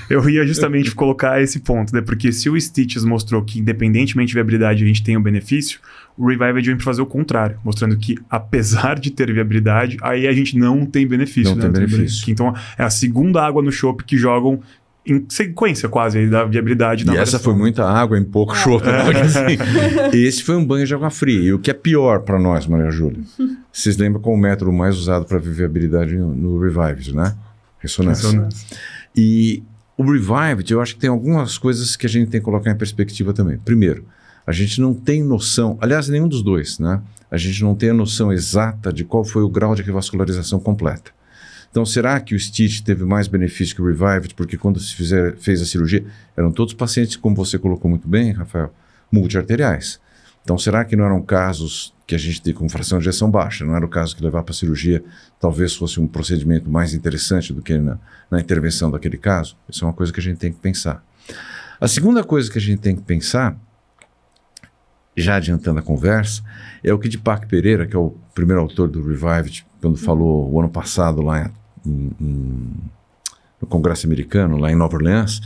Eu ia justamente colocar esse ponto, né? Porque se o Stitches mostrou que, independentemente de viabilidade, a gente tem um benefício, o Revived vem para fazer o contrário, mostrando que, apesar de ter viabilidade, aí a gente não tem benefício. Não tem benefício. Então, é a segunda água no chopp que jogam em sequência quase aí da viabilidade. E essa foi muita água em pouco chopp. Assim. Esse foi um banho de água fria. E o que é pior para nós, Maria Júlia? Vocês lembram qual o método mais usado para ver viabilidade no Revived, né? Ressonância. E o Revived, eu acho que tem algumas coisas que a gente tem que colocar em perspectiva também. Primeiro, a gente não tem noção, aliás, nenhum dos dois, né? A gente não tem a noção exata de qual foi o grau de revascularização completa. Então, será que o Stitch teve mais benefício que o Revived? Porque quando se fez a cirurgia, eram todos pacientes, como você colocou muito bem, Rafael, multiarteriais. Então, será que não eram casos que a gente tem com fração de ejeção baixa? Não era o caso que levar para a cirurgia talvez fosse um procedimento mais interessante do que na intervenção daquele caso? Isso é uma coisa que a gente tem que pensar. A segunda coisa que a gente tem que pensar, já adiantando a conversa, é o que Deepak Pereira, que é o primeiro autor do Revived, quando falou o ano passado lá no Congresso Americano, lá em Nova Orleans,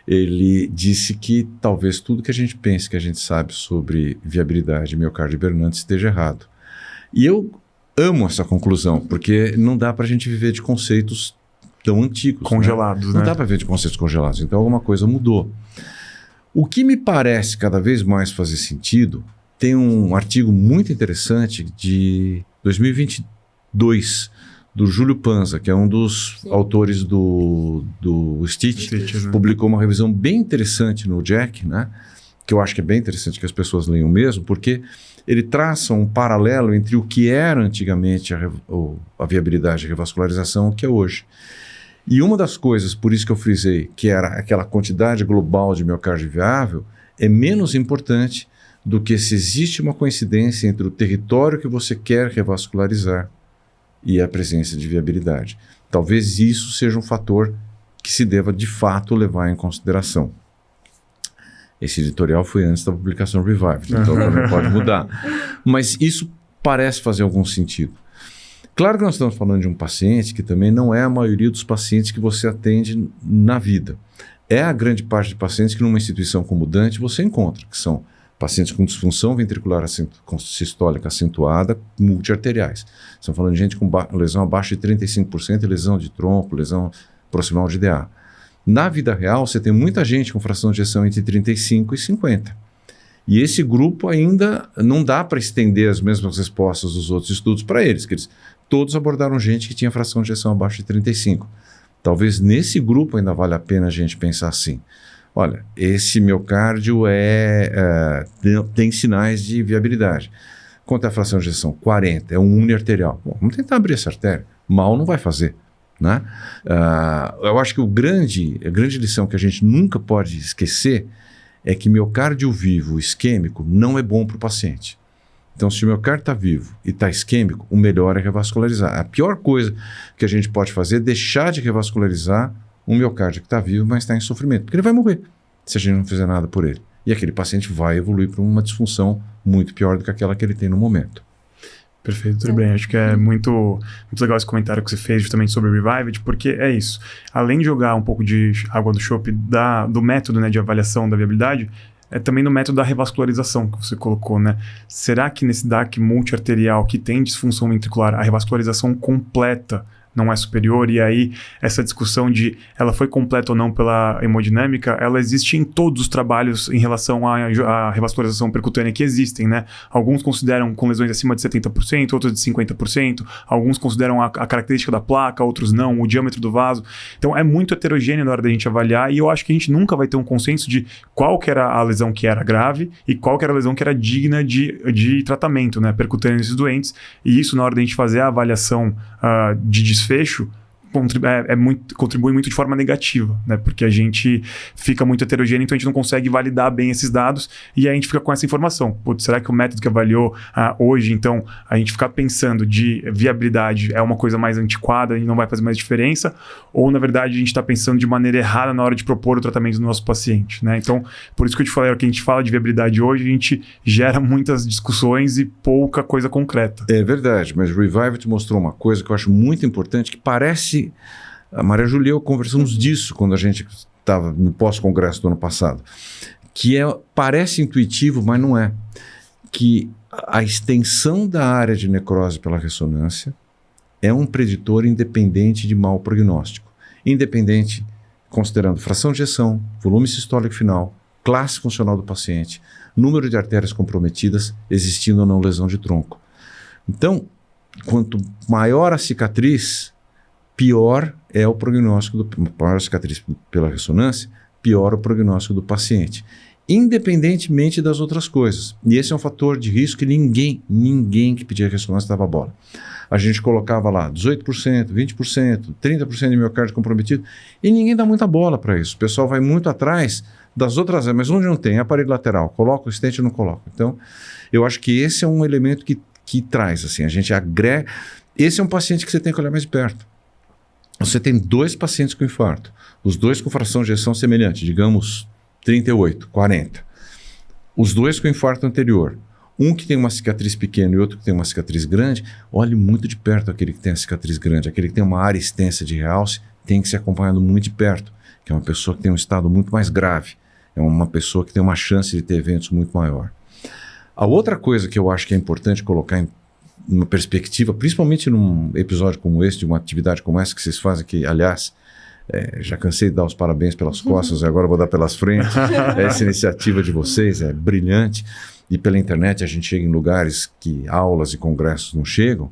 ele disse que talvez tudo que a gente pense, que a gente sabe sobre viabilidade de miocárdio hibernante esteja errado. E eu amo essa conclusão, porque não dá para a gente viver de conceitos tão antigos. Congelados, né? Não né? dá para viver de conceitos congelados. Então alguma coisa mudou. O que me parece cada vez mais fazer sentido, tem um artigo muito interessante de 2022, do Júlio Panza, que é um dos autores do Stitch, né? Publicou uma revisão bem interessante no Jack, né? Que eu acho que é bem interessante que as pessoas leiam mesmo, porque ele traça um paralelo entre o que era antigamente a viabilidade de revascularização e o que é hoje. E uma das coisas, por isso que eu frisei, que era aquela quantidade global de miocárdio viável, é menos importante do que se existe uma coincidência entre o território que você quer revascularizar e a presença de viabilidade. Talvez isso seja um fator que se deva de fato levar em consideração. Esse editorial foi antes da publicação do Revived, então também pode mudar. Mas isso parece fazer algum sentido. Claro que nós estamos falando de um paciente que também não é a maioria dos pacientes que você atende na vida. É a grande parte de pacientes que numa instituição como o Dante você encontra, que são pacientes com disfunção ventricular sistólica acentuada, multiarteriais. Estamos falando de gente com lesão abaixo de 35% e lesão de tronco, lesão proximal de DA. Na vida real, você tem muita gente com fração de ejeção entre 35 e 50. E esse grupo ainda não dá para estender as mesmas respostas dos outros estudos para eles, que eles todos abordaram gente que tinha fração de ejeção abaixo de 35. Talvez nesse grupo ainda vale a pena a gente pensar assim. Olha, esse miocárdio tem sinais de viabilidade. Quanto à fração de ejeção? 40, é um uniarterial. Bom, vamos tentar abrir essa artéria. Mal não vai fazer, né? Eu acho que a grande lição que a gente nunca pode esquecer é que miocárdio vivo isquêmico não é bom para o paciente. Então, se o miocárdio está vivo e está isquêmico, o melhor é revascularizar. A pior coisa que a gente pode fazer é deixar de revascularizar um miocárdio que está vivo, mas está em sofrimento, porque ele vai morrer se a gente não fizer nada por ele. E aquele paciente vai evoluir para uma disfunção muito pior do que aquela que ele tem no momento. Perfeito, tudo bem. Acho que é muito legal esse comentário que você fez justamente sobre o Revived, porque é isso. Além de jogar um pouco de água do chopp do método, né, de avaliação da viabilidade, é também no método da revascularização que você colocou, né? Será que nesse DAC multiarterial que tem disfunção ventricular, a revascularização completa não é superior, e aí essa discussão de ela foi completa ou não pela hemodinâmica, ela existe em todos os trabalhos em relação à revascularização percutânea que existem, né? Alguns consideram com lesões acima de 70%, outros de 50%, alguns consideram a característica da placa, outros não, o diâmetro do vaso. Então é muito heterogêneo na hora da gente avaliar, e eu acho que a gente nunca vai ter um consenso de qual que era a lesão que era grave e qual que era a lesão que era digna de tratamento, né? Percutânea nesses doentes, e isso na hora da gente fazer a avaliação de desfecho, contribui muito de forma negativa, né? Porque a gente fica muito heterogêneo, então a gente não consegue validar bem esses dados e aí a gente fica com essa informação. Putz, será que o método que avaliou hoje, então, a gente ficar pensando de viabilidade é uma coisa mais antiquada e não vai fazer mais diferença? Ou, na verdade, a gente está pensando de maneira errada na hora de propor o tratamento do nosso paciente, né? Então, por isso que eu te falei, que a gente fala de viabilidade hoje, a gente gera muitas discussões e pouca coisa concreta. É verdade, mas o Revive te mostrou uma coisa que eu acho muito importante, que parece... A Maria Júlia e eu conversamos disso quando a gente estava no pós-congresso do ano passado, que parece intuitivo, mas não é. Que a extensão da área de necrose pela ressonância é um preditor independente de mau prognóstico. Independente, considerando fração de ejeção, volume sistólico final, classe funcional do paciente, número de artérias comprometidas, existindo ou não lesão de tronco. Então, quanto maior a cicatriz, pior é o prognóstico, maior a cicatriz pela ressonância, pior o prognóstico do paciente, independentemente das outras coisas. E esse é um fator de risco que ninguém que pedia ressonância dava bola. A gente colocava lá 18%, 20%, 30% de miocárdio comprometido e ninguém dá muita bola para isso. O pessoal vai muito atrás das outras áreas, mas onde não tem aparelho lateral, coloca o stent ou não coloca. Então, eu acho que esse é um elemento que traz, assim, a gente agrega. Esse é um paciente que você tem que olhar mais de perto. Você tem 2 pacientes com infarto, os 2 com fração de ejeção semelhante, digamos 38, 40. Os 2 com infarto anterior. Um que tem uma cicatriz pequena e outro que tem uma cicatriz grande, olhe muito de perto aquele que tem a cicatriz grande. Aquele que tem uma área extensa de realce tem que ser acompanhado muito de perto, que é uma pessoa que tem um estado muito mais grave. É uma pessoa que tem uma chance de ter eventos muito maior. A outra coisa que eu acho que é importante colocar em uma perspectiva, principalmente num episódio como esse, de uma atividade como essa que vocês fazem, que, aliás, já cansei de dar os parabéns pelas costas, agora vou dar pelas frentes. Essa iniciativa de vocês é brilhante e pela internet a gente chega em lugares que aulas e congressos não chegam.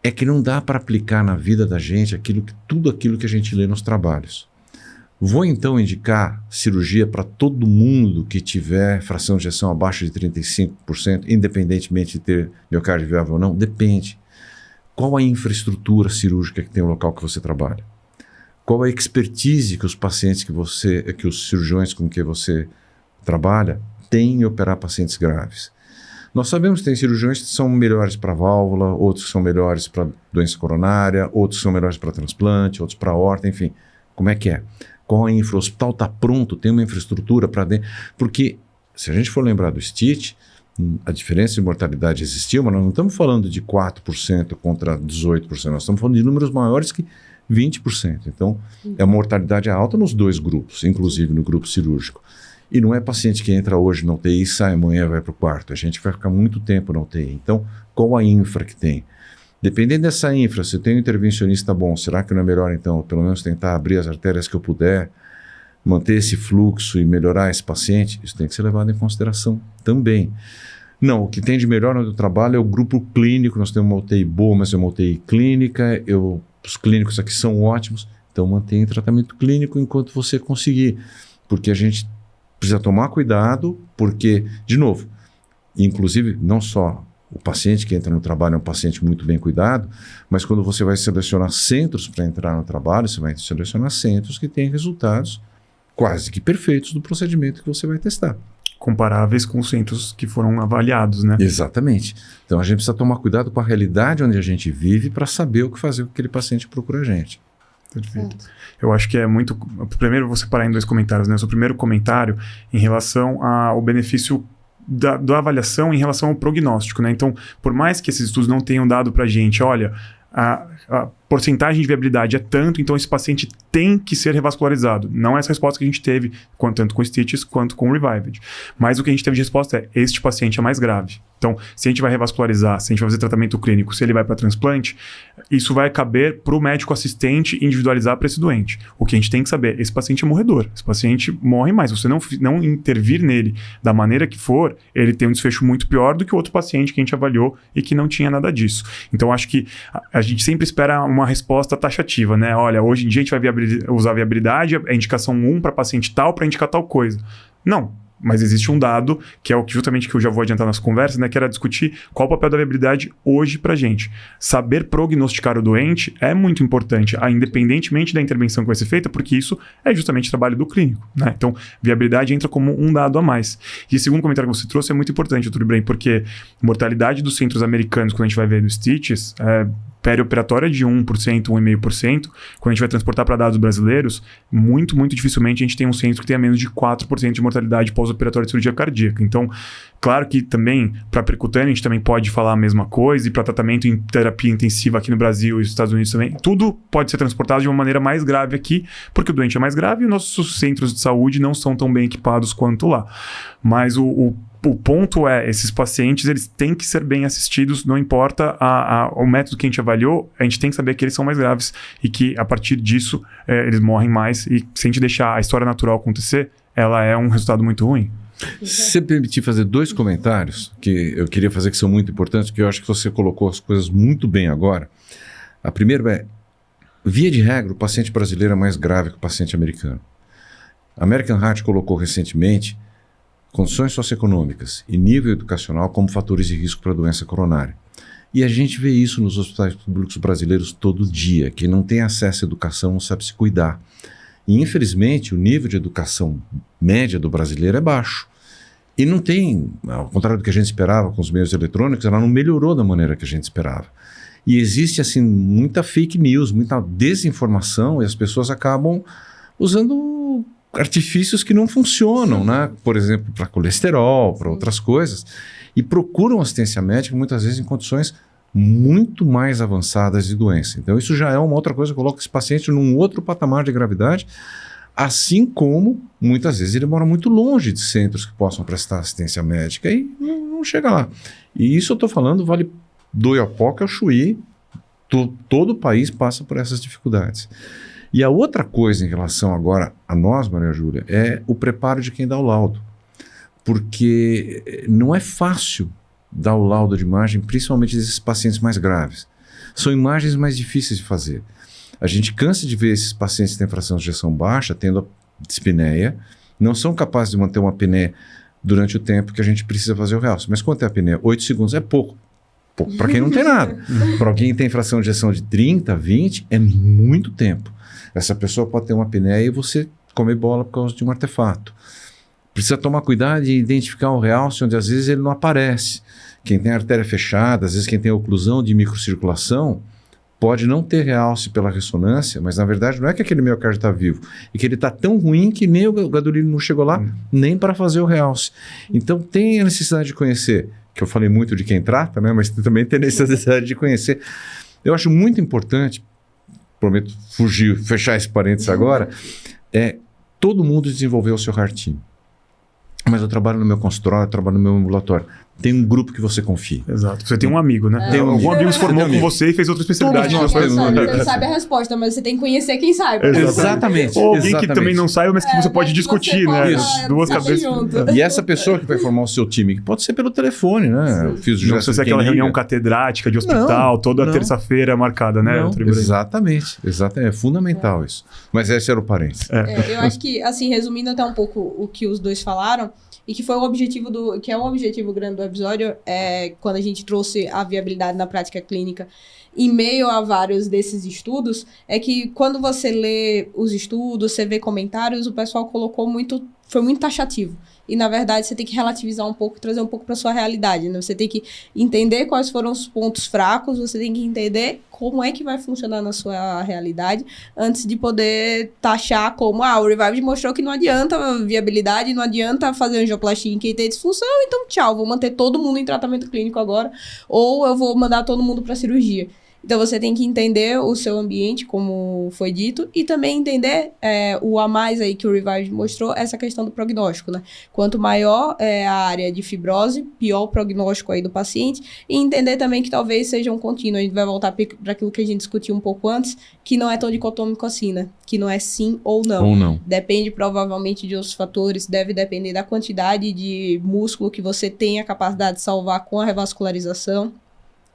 É que não dá para aplicar na vida da gente tudo aquilo que a gente lê nos trabalhos. Vou então indicar cirurgia para todo mundo que tiver fração de ejeção abaixo de 35%, independentemente de ter miocárdio viável ou não? Depende. Qual a infraestrutura cirúrgica que tem o local que você trabalha? Qual a expertise que os pacientes que os cirurgiões com que você trabalha têm em operar pacientes graves? Nós sabemos que tem cirurgiões que são melhores para válvula, outros que são melhores para doença coronária, outros que são melhores para transplante, outros para aorta, enfim. Como é que é? Qual a infra? O hospital está pronto, tem uma infraestrutura para dentro. Porque, se a gente for lembrar do Stitch, a diferença de mortalidade existiu, mas nós não estamos falando de 4% contra 18%, nós estamos falando de números maiores que 20%. Então, a mortalidade é alta nos 2 grupos, inclusive no grupo cirúrgico. E não é paciente que entra hoje na UTI e sai amanhã vai para o quarto. A gente vai ficar muito tempo na UTI. Então, qual a infra que tem? Dependendo dessa infra, se eu tenho um intervencionista bom, será que não é melhor, então, pelo menos tentar abrir as artérias que eu puder, manter esse fluxo e melhorar esse paciente? Isso tem que ser levado em consideração também. Não, o que tem de melhor no trabalho é o grupo clínico. Nós temos uma UTI boa, mas é uma UTI clínica. Os clínicos aqui são ótimos, então mantenha tratamento clínico enquanto você conseguir. Porque a gente precisa tomar cuidado, porque, de novo, inclusive não só o paciente que entra no trabalho é um paciente muito bem cuidado, mas quando você vai selecionar centros para entrar no trabalho, você vai selecionar centros que têm resultados quase que perfeitos do procedimento que você vai testar. Comparáveis com os centros que foram avaliados, né? Exatamente. Então a gente precisa tomar cuidado com a realidade onde a gente vive para saber o que fazer com aquele paciente que procura a gente. Perfeito. Eu acho que é muito... Primeiro, vou separar em 2 comentários, né? O seu primeiro comentário em relação ao benefício da avaliação em relação ao prognóstico, né? Então, por mais que esses estudos não tenham dado pra gente, olha, a porcentagem de viabilidade é tanto, então esse paciente tem que ser revascularizado. Não é essa resposta que a gente teve, tanto com o Stitches quanto com o Revived. Mas o que a gente teve de resposta é, este paciente é mais grave. Então, se a gente vai revascularizar, se a gente vai fazer tratamento clínico, se ele vai para transplante, isso vai caber para o médico assistente individualizar para esse doente. O que a gente tem que saber, esse paciente é morredor, esse paciente morre mais. Se você não intervir nele da maneira que for, ele tem um desfecho muito pior do que o outro paciente que a gente avaliou e que não tinha nada disso. Então, acho que a gente sempre espera uma resposta taxativa, né? Olha, hoje em dia a gente vai usar viabilidade, é indicação 1 para paciente tal, para indicar tal coisa. Não. Mas existe um dado, que é o que justamente que eu já vou adiantar nas conversas, né? Que era discutir qual o papel da viabilidade hoje pra gente. Saber prognosticar o doente é muito importante, independentemente da intervenção que vai ser feita, porque isso é justamente o trabalho do clínico, né? Então, viabilidade entra como um dado a mais. E o segundo comentário que você trouxe é muito importante, doutor Ibrahim, porque a mortalidade dos centros americanos, quando a gente vai ver no Stitches, perioperatória de 1%, 1,5%. Quando a gente vai transportar para dados brasileiros, muito, muito dificilmente a gente tem um centro que tenha menos de 4% de mortalidade pós-operatória de cirurgia cardíaca. Então, claro que também, para percutâneo, a gente também pode falar a mesma coisa, e para tratamento em terapia intensiva aqui no Brasil e nos Estados Unidos também, tudo pode ser transportado de uma maneira mais grave aqui, porque o doente é mais grave e nossos centros de saúde não são tão bem equipados quanto lá. Mas o ponto é, esses pacientes, eles têm que ser bem assistidos, não importa o método que a gente avaliou, a gente tem que saber que eles são mais graves e que, a partir disso, eles morrem mais. E se a gente deixar a história natural acontecer, ela é um resultado muito ruim. Se você permitir fazer 2 comentários, que eu queria fazer, que são muito importantes, porque eu acho que você colocou as coisas muito bem agora. A primeira é, via de regra, o paciente brasileiro é mais grave que o paciente americano. A American Heart colocou recentemente condições socioeconômicas e nível educacional como fatores de risco para a doença coronária. E a gente vê isso nos hospitais públicos brasileiros todo dia. Quem não tem acesso à educação não sabe se cuidar. E, infelizmente, o nível de educação média do brasileiro é baixo. E não tem, ao contrário do que a gente esperava com os meios eletrônicos, ela não melhorou da maneira que a gente esperava. E existe, assim, muita fake news, muita desinformação, e as pessoas acabam usando artifícios que não funcionam, né? Por exemplo, para colesterol, para outras coisas, e procuram assistência médica muitas vezes em condições muito mais avançadas de doença. Então isso já é uma outra coisa que coloca esse paciente num outro patamar de gravidade, assim como muitas vezes ele mora muito longe de centros que possam prestar assistência médica e não chega lá. E isso eu estou falando, vale do Oiapoque ao Chuí, todo o país passa por essas dificuldades. E a outra coisa em relação agora a nós, Maria Júlia, é o preparo de quem dá o laudo. Porque não é fácil dar o laudo de imagem, principalmente desses pacientes mais graves. São imagens mais difíceis de fazer. A gente cansa de ver esses pacientes que têm fração de ejeção baixa, tendo a dispneia, não são capazes de manter uma apneia durante o tempo que a gente precisa fazer o realce. Mas quanto é a apneia? 8 segundos é pouco. Pouco para quem não tem nada. Para alguém que tem fração de ejeção de 30, 20, é muito tempo. Essa pessoa pode ter uma apneia e você come bola por causa de um artefato. Precisa tomar cuidado de identificar o realce onde às vezes ele não aparece. Quem tem artéria fechada, às vezes quem tem oclusão de microcirculação, pode não ter realce pela ressonância, mas na verdade não é que aquele miocárdio está vivo, é que ele está tão ruim que nem o gadolínio não chegou lá, nem para fazer o realce. Então tem a necessidade de conhecer, que eu falei muito de quem trata, né? Mas também tem a necessidade de conhecer. Eu acho muito importante, prometo fechar esse parênteses agora, todo mundo desenvolveu o seu heart team. Mas eu trabalho no meu consultório, eu trabalho no meu ambulatório. Tem um grupo que você confia. Exato. Você tem um amigo, né? Tem algum amigo se formou com você e fez outra especialidade. Você não sabe a resposta, mas você tem que conhecer quem sabe. Exatamente. Ou alguém que também não saiba, mas que você pode discutir, né? Isso. Duas cabeças. E essa pessoa que vai formar o seu time, que pode ser pelo telefone, né? Eu fiz o não precisa ser aquela reunião catedrática de hospital, toda terça-feira marcada, né? Exatamente. É fundamental isso. Mas esse era o parênteses. Eu acho que, assim, resumindo até um pouco o que os dois falaram, e que foi o objetivo que é um objetivo grande do episódio, quando a gente trouxe a viabilidade na prática clínica em meio a vários desses estudos, é que quando você lê os estudos, você vê comentários, o pessoal foi muito taxativo. E, na verdade, você tem que relativizar um pouco, trazer um pouco para sua realidade, né? Você tem que entender quais foram os pontos fracos, você tem que entender como é que vai funcionar na sua realidade, antes de poder taxar como, o Revive mostrou que não adianta viabilidade, não adianta fazer angioplastia em quem tem disfunção, então tchau, vou manter todo mundo em tratamento clínico agora, ou eu vou mandar todo mundo para cirurgia. Então, você tem que entender o seu ambiente, como foi dito, e também entender o a mais aí que o Revive mostrou, essa questão do prognóstico, né? Quanto maior é a área de fibrose, pior o prognóstico aí do paciente, e entender também que talvez seja um contínuo. A gente vai voltar para aquilo que a gente discutiu um pouco antes, que não é tão dicotômico assim, né? Que não é sim ou não. Ou não. Depende provavelmente de outros fatores, deve depender da quantidade de músculo que você tem a capacidade de salvar com a revascularização.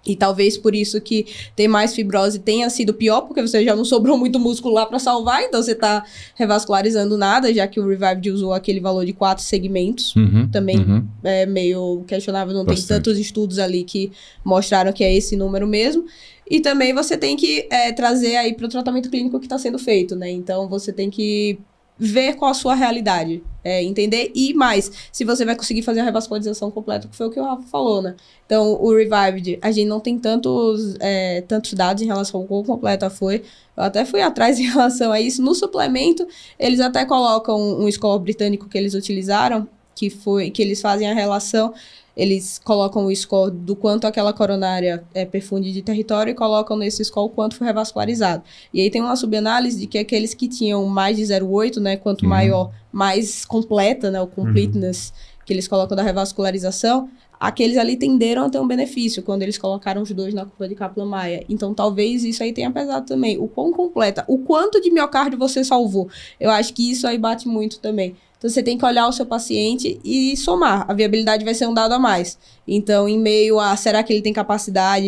E talvez por isso que ter mais fibrose tenha sido pior, porque você já não sobrou muito músculo lá para salvar, então você tá revascularizando nada, já que o Revived usou aquele valor de 4 segmentos. Também é meio questionável, não tem tantos estudos ali que mostraram que é esse número mesmo. E também você tem que trazer aí para o tratamento clínico que está sendo feito, né? Então você tem que ver qual a sua realidade, entender e mais, se você vai conseguir fazer a revascularização completa, que foi o que o Rafa falou, né? Então, o Revived, a gente não tem tantos dados em relação ao quão completa foi. Eu até fui atrás em relação a isso. No suplemento, eles até colocam um score britânico que eles utilizaram, que eles fazem a relação. Eles colocam o score do quanto aquela coronária perfunde de território e colocam nesse score o quanto foi revascularizado. E aí tem uma subanálise de que aqueles que tinham mais de 0,8, né, quanto maior, mais completa, né, o completeness que eles colocam da revascularização, aqueles ali tenderam a ter um benefício quando eles colocaram os 2 na curva de Kaplan-Meier. Então, talvez isso aí tenha pesado também. O quão completa, o quanto de miocárdio você salvou. Eu acho que isso aí bate muito também. Então, você tem que olhar o seu paciente e somar. A viabilidade vai ser um dado a mais. Então, em meio a, será que ele tem capacidade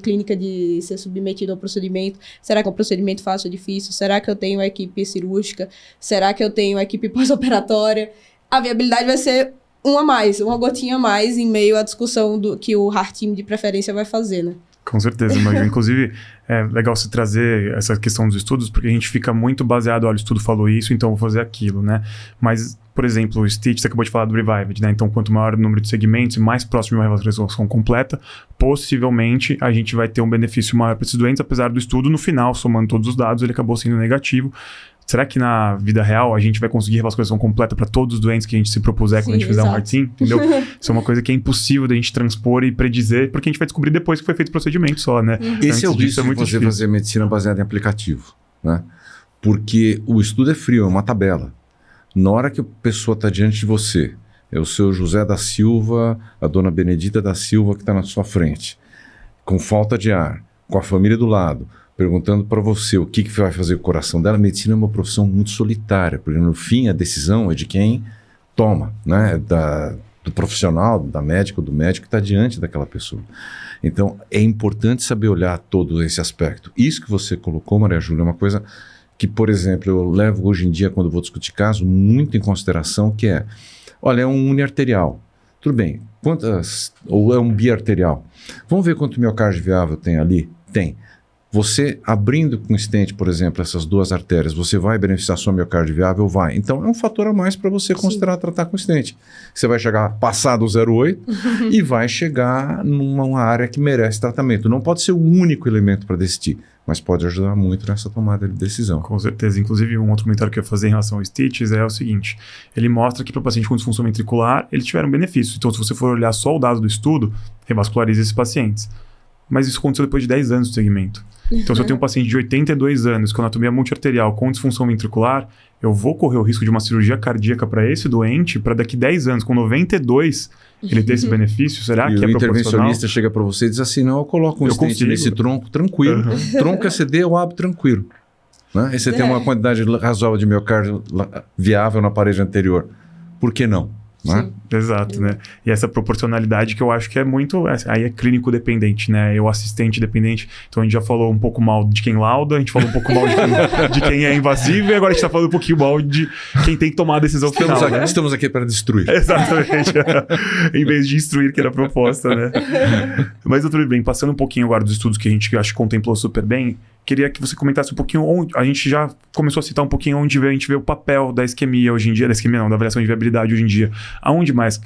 clínica de ser submetido ao procedimento? Será que é um procedimento fácil ou difícil? Será que eu tenho equipe cirúrgica? Será que eu tenho equipe pós-operatória? A viabilidade vai ser uma gotinha a mais em meio à discussão que o Heart Team de preferência vai fazer, né? Com certeza, imagino. Inclusive, é legal você trazer essa questão dos estudos, porque a gente fica muito baseado, olha, o estudo falou isso, então eu vou fazer aquilo, né? Mas, por exemplo, o Stitch, você acabou de falar do Revived, né? Então, quanto maior o número de segmentos e mais próximo de uma revascularização completa, possivelmente a gente vai ter um benefício maior para esses doentes, apesar do estudo, no final, somando todos os dados, ele acabou sendo negativo. Será que na vida real a gente vai conseguir revascularização completa para todos os doentes que a gente se propuser quando a gente fizer um Heart Team? Entendeu? Isso é uma coisa que é impossível da gente transpor e predizer, porque a gente vai descobrir depois que foi feito o procedimento só, né? Esse é o risco de você fazer medicina baseada em aplicativo, né? Porque o estudo é frio, é uma tabela. Na hora que a pessoa está diante de você, é o seu José da Silva, a dona Benedita da Silva que está na sua frente, com falta de ar, com a família do lado, perguntando para você o que vai fazer com o coração dela. A medicina é uma profissão muito solitária, porque no fim a decisão é de quem toma, né? Do profissional, da médica ou do médico que está diante daquela pessoa. Então é importante saber olhar todo esse aspecto. Isso que você colocou, Maria Júlia, é uma coisa que, por exemplo, eu levo hoje em dia, quando vou discutir caso, muito em consideração, que é, olha, é um uniarterial. Tudo bem, ou é um biarterial. Vamos ver quanto miocárdio viável tem ali? Tem. Você abrindo com stent, por exemplo, essas duas artérias, você vai beneficiar sua miocárdio viável? Vai. Então é um fator a mais para você considerar tratar com stent. Você vai chegar passar do 0,8 e vai chegar numa área que merece tratamento. Não pode ser o único elemento para decidir, mas pode ajudar muito nessa tomada de decisão. Com certeza. Inclusive, um outro comentário que eu ia fazer em relação ao Stitches é o seguinte: ele mostra que para o paciente com disfunção ventricular, eles tiveram benefício. Então, se você for olhar só o dado do estudo, revascularize esses pacientes. Mas isso aconteceu depois de 10 anos de segmento. Então, se eu tenho um paciente de 82 anos com anatomia multiarterial com disfunção ventricular, eu vou correr o risco de uma cirurgia cardíaca para esse doente, para daqui 10 anos, com 92, ele ter esse benefício? Será que é proporcional? E o intervencionista chega para você e diz assim, não, eu coloco um stent nesse tronco tranquilo. Tronco ACD eu abro tranquilo. Né? E você tem uma quantidade razoável de miocárdio viável na parede anterior. Por que não? Né? Exato, né? E essa proporcionalidade que eu acho que é muito... Aí é clínico dependente, né? Eu assistente dependente. Então a gente já falou um pouco mal de quem lauda, a gente falou um pouco mal de quem é invasivo, e agora a gente tá falando um pouquinho mal de quem tem que tomar a decisão final, né? Estamos aqui para destruir. Exatamente. Em vez de instruir, que era a proposta, né? Mas tudo bem, passando um pouquinho agora dos estudos que a gente acho que contemplou super bem, queria que você comentasse um pouquinho onde... A gente já começou a citar um pouquinho onde a gente vê o papel da isquemia hoje em dia, da isquemia não, da avaliação de viabilidade hoje em dia. Aonde mais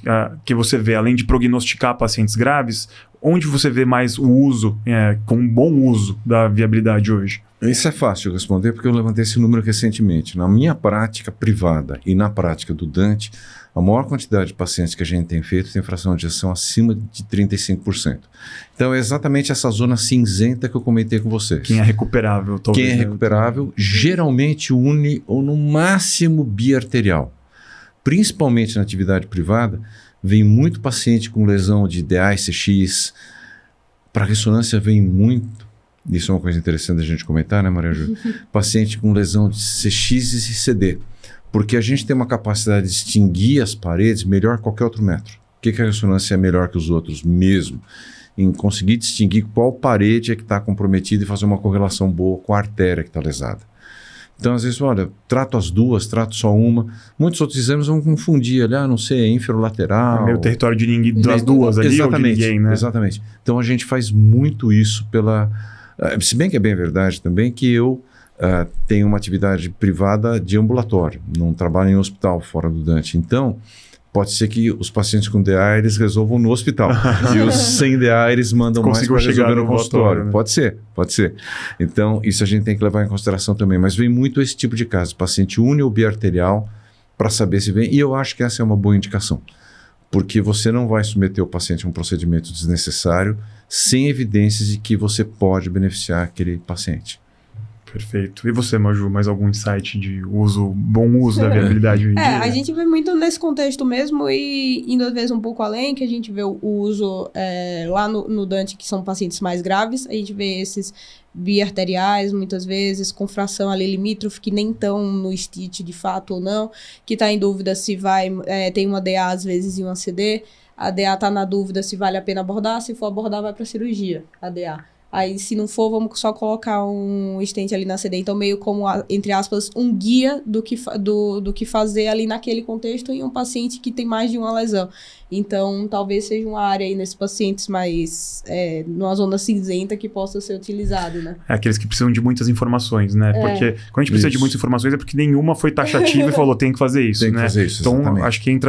que você vê, além de prognosticar pacientes graves, onde você vê mais o uso, com um bom uso da viabilidade hoje? Isso é fácil de responder porque eu levantei esse número recentemente. Na minha prática privada e na prática do Dante, a maior quantidade de pacientes que a gente tem feito tem fração de ejeção acima de 35%. Então é exatamente essa zona cinzenta que eu comentei com vocês. Quem é recuperável, talvez. Quem é recuperável, geralmente une ou no máximo biarterial. Principalmente na atividade privada, vem muito paciente com lesão de DA e CX. Para ressonância vem muito. Isso é uma coisa interessante a gente comentar, né, Maria Júlia? Paciente com lesão de CX e CD. Porque a gente tem uma capacidade de distinguir as paredes melhor que qualquer outro metro, que a ressonância é melhor que os outros mesmo? Em conseguir distinguir qual parede é que está comprometida e fazer uma correlação boa com a artéria que está lesada. Então, às vezes, olha, trato as duas, trato só uma. Muitos outros exames vão confundir ali, não sei, é inferolateral. É meio território de ninguém, das duas ali, ou de ninguém, né? Exatamente. Então, a gente faz muito isso pela... se bem que é bem verdade também que eu tenho uma atividade privada de ambulatório, não trabalho em hospital fora do Dante. Então, pode ser que os pacientes com DA eles resolvam no hospital e os sem DA eles mandam mais para resolver no consultório. Né? Pode ser. Então, isso a gente tem que levar em consideração também. Mas vem muito esse tipo de caso, paciente uni ou biarterial, para saber se vem. E eu acho que essa é uma boa indicação, porque você não vai submeter o paciente a um procedimento desnecessário sem evidências de que você pode beneficiar aquele paciente. Perfeito. E você, Maju, mais algum insight de bom uso da viabilidade? A gente vê muito nesse contexto mesmo e indo às vezes um pouco além, que a gente vê o uso lá no Dante, que são pacientes mais graves, a gente vê esses biarteriais, muitas vezes, com fração ali limítrofe, que nem estão no STIT de fato ou não, que está em dúvida se tem uma DA às vezes e uma CD, a DA está na dúvida se vale a pena abordar, se for abordar vai para cirurgia, a DA. Aí, se não for, vamos só colocar um stent ali na CD. Então, meio como, entre aspas, um guia do que fazer ali naquele contexto em um paciente que tem mais de uma lesão. Então, talvez seja uma área aí nesses pacientes mais numa zona cinzenta que possa ser utilizado, né? Aqueles que precisam de muitas informações, né? Porque quando a gente precisa de muitas informações é porque nenhuma foi taxativa e falou, tem que fazer isso, tem né? Que fazer isso, então, exatamente. acho que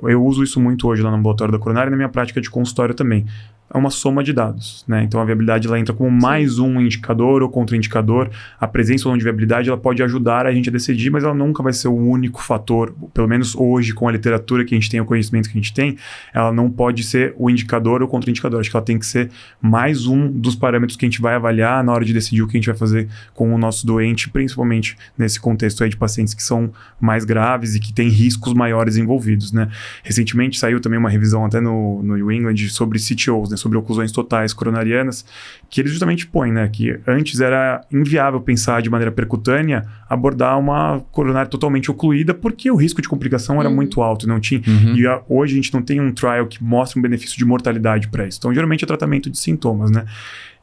eu uso isso muito hoje lá no ambulatório da coronária e na minha prática de consultório também. É uma soma de dados, né? Então, a viabilidade ela entra como mais um indicador ou contraindicador. A presença ou não de viabilidade ela pode ajudar a gente a decidir, mas ela nunca vai ser o único fator, pelo menos hoje, com a literatura que a gente tem, o conhecimento que a gente tem, ela não pode ser o indicador ou contraindicador. Acho que ela tem que ser mais um dos parâmetros que a gente vai avaliar na hora de decidir o que a gente vai fazer com o nosso doente, principalmente nesse contexto aí de pacientes que são mais graves e que têm riscos maiores envolvidos, né? Recentemente saiu também uma revisão até no New England sobre CTOs, né? Sobre oclusões totais coronarianas, que eles justamente põem, né? Que antes era inviável pensar de maneira percutânea abordar uma coronária totalmente ocluída porque o risco de complicação era muito alto, não tinha. E hoje a gente não tem um trial que mostre um benefício de mortalidade para isso. Então, geralmente é tratamento de sintomas, né?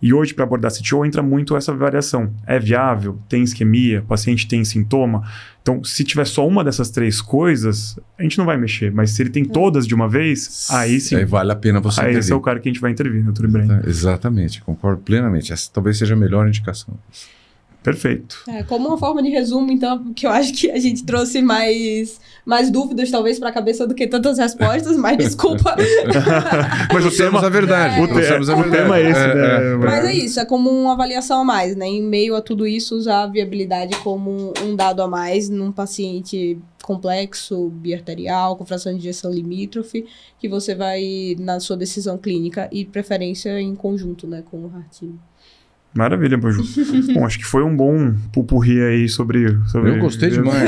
E hoje, para abordar CTO, entra muito essa variação. É viável? Tem isquemia? O paciente tem sintoma? Então, se tiver só uma dessas três coisas, a gente não vai mexer. Mas se ele tem todas de uma vez, aí sim. Aí vale a pena você intervir. Aí esse é o cara que a gente vai intervir, doutor Ibrahim. Exatamente, concordo plenamente. Essa talvez seja a melhor indicação. Perfeito. Como uma forma de resumo, então, que eu acho que a gente trouxe mais dúvidas, talvez, para a cabeça do que tantas respostas, mas desculpa. Mas o tema é a verdade. O tema é esse, né? Mas é isso, é como uma avaliação a mais, né? Em meio a tudo isso, usar a viabilidade como um dado a mais num paciente complexo, biarterial, com fração de ejeção limítrofe, que você vai, na sua decisão clínica, e preferência em conjunto, né, com o Heart-Team. Maravilha, Maju. Bom, acho que foi um bom pupurri aí sobre eu gostei demais.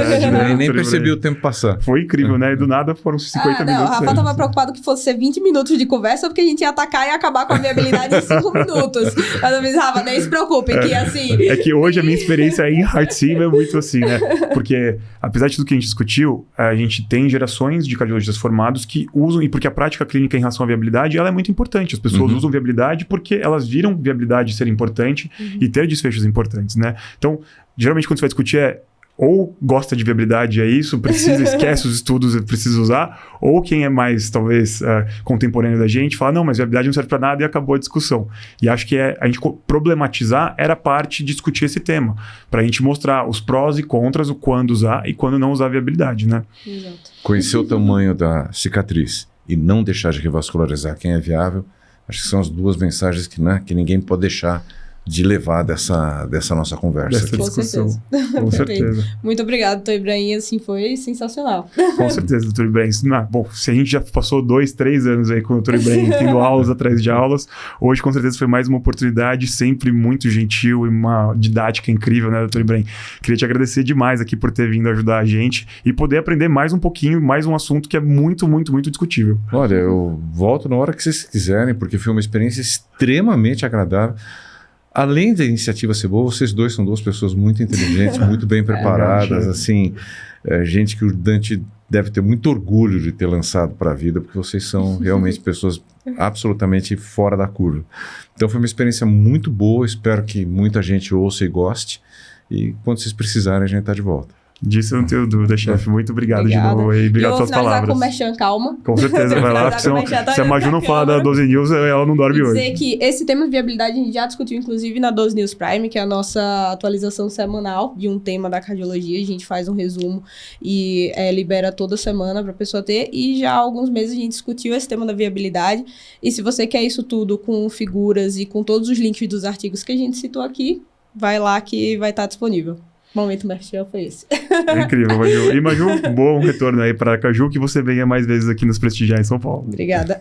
Nem percebi o tempo passar. Foi incrível, né? E do nada foram 50 minutos. O Rafa tava preocupado que fosse ser 20 minutos de conversa, porque a gente ia atacar e acabar com a viabilidade em 5 minutos. Mas eu disse, Rafa, nem se preocupe, que assim... É que hoje a minha experiência em Heart-Team é muito assim, né? Porque, apesar de tudo que a gente discutiu, a gente tem gerações de cardiologistas formados que usam, e porque a prática clínica em relação à viabilidade, ela é muito importante. As pessoas usam viabilidade porque elas viram viabilidade ser importante e ter desfechos importantes, né? Então, geralmente quando você vai discutir ou gosta de viabilidade, é isso, esquece os estudos, precisa usar, ou quem é mais, talvez, contemporâneo da gente, fala, não, mas viabilidade não serve para nada e acabou a discussão. E acho que a gente problematizar era parte de discutir esse tema, para a gente mostrar os prós e contras, o quando usar e quando não usar viabilidade, né? Exato. Conhecer o tamanho da cicatriz e não deixar de revascularizar quem é viável, acho que são as duas mensagens que ninguém pode deixar de levar dessa nossa conversa. Dessa discussão. Com certeza. Muito obrigado, doutor Ibrahim, assim, foi sensacional. Com certeza, doutor Ibrahim. Bom, se a gente já passou 2, 3 anos aí com o doutor Ibrahim tendo aulas atrás de aulas, hoje com certeza foi mais uma oportunidade, sempre muito gentil e uma didática incrível, né, doutor Ibrahim? Queria te agradecer demais aqui por ter vindo ajudar a gente e poder aprender mais um pouquinho, mais um assunto que é muito, muito, muito discutível. Olha, eu volto na hora que vocês quiserem, porque foi uma experiência extremamente agradável. Além da iniciativa ser boa, vocês dois são duas pessoas muito inteligentes, muito bem preparadas, assim, gente que o Dante deve ter muito orgulho de ter lançado para a vida, porque vocês são realmente pessoas absolutamente fora da curva. Então foi uma experiência muito boa, espero que muita gente ouça e goste, e quando vocês precisarem a gente está de volta. Disso eu não tenho dúvida, chefe. Muito obrigado Obrigada. de novo aí. Obrigado pelas palavras. Com o Merchan, calma. Com certeza, vai lá. Se a Maju não falar da 12 News, ela não dorme hoje. Dizer que esse tema de viabilidade a gente já discutiu, inclusive, na 12 News Prime, que é a nossa atualização semanal de um tema da cardiologia. A gente faz um resumo e libera toda semana para a pessoa ter. E já há alguns meses a gente discutiu esse tema da viabilidade. E se você quer isso tudo com figuras e com todos os links dos artigos que a gente citou aqui, vai lá que vai estar disponível. O momento merchan foi esse. Incrível, Maju. E Maju, bom retorno aí para Caju, que você venha mais vezes aqui nos prestigiar em São Paulo. Obrigada.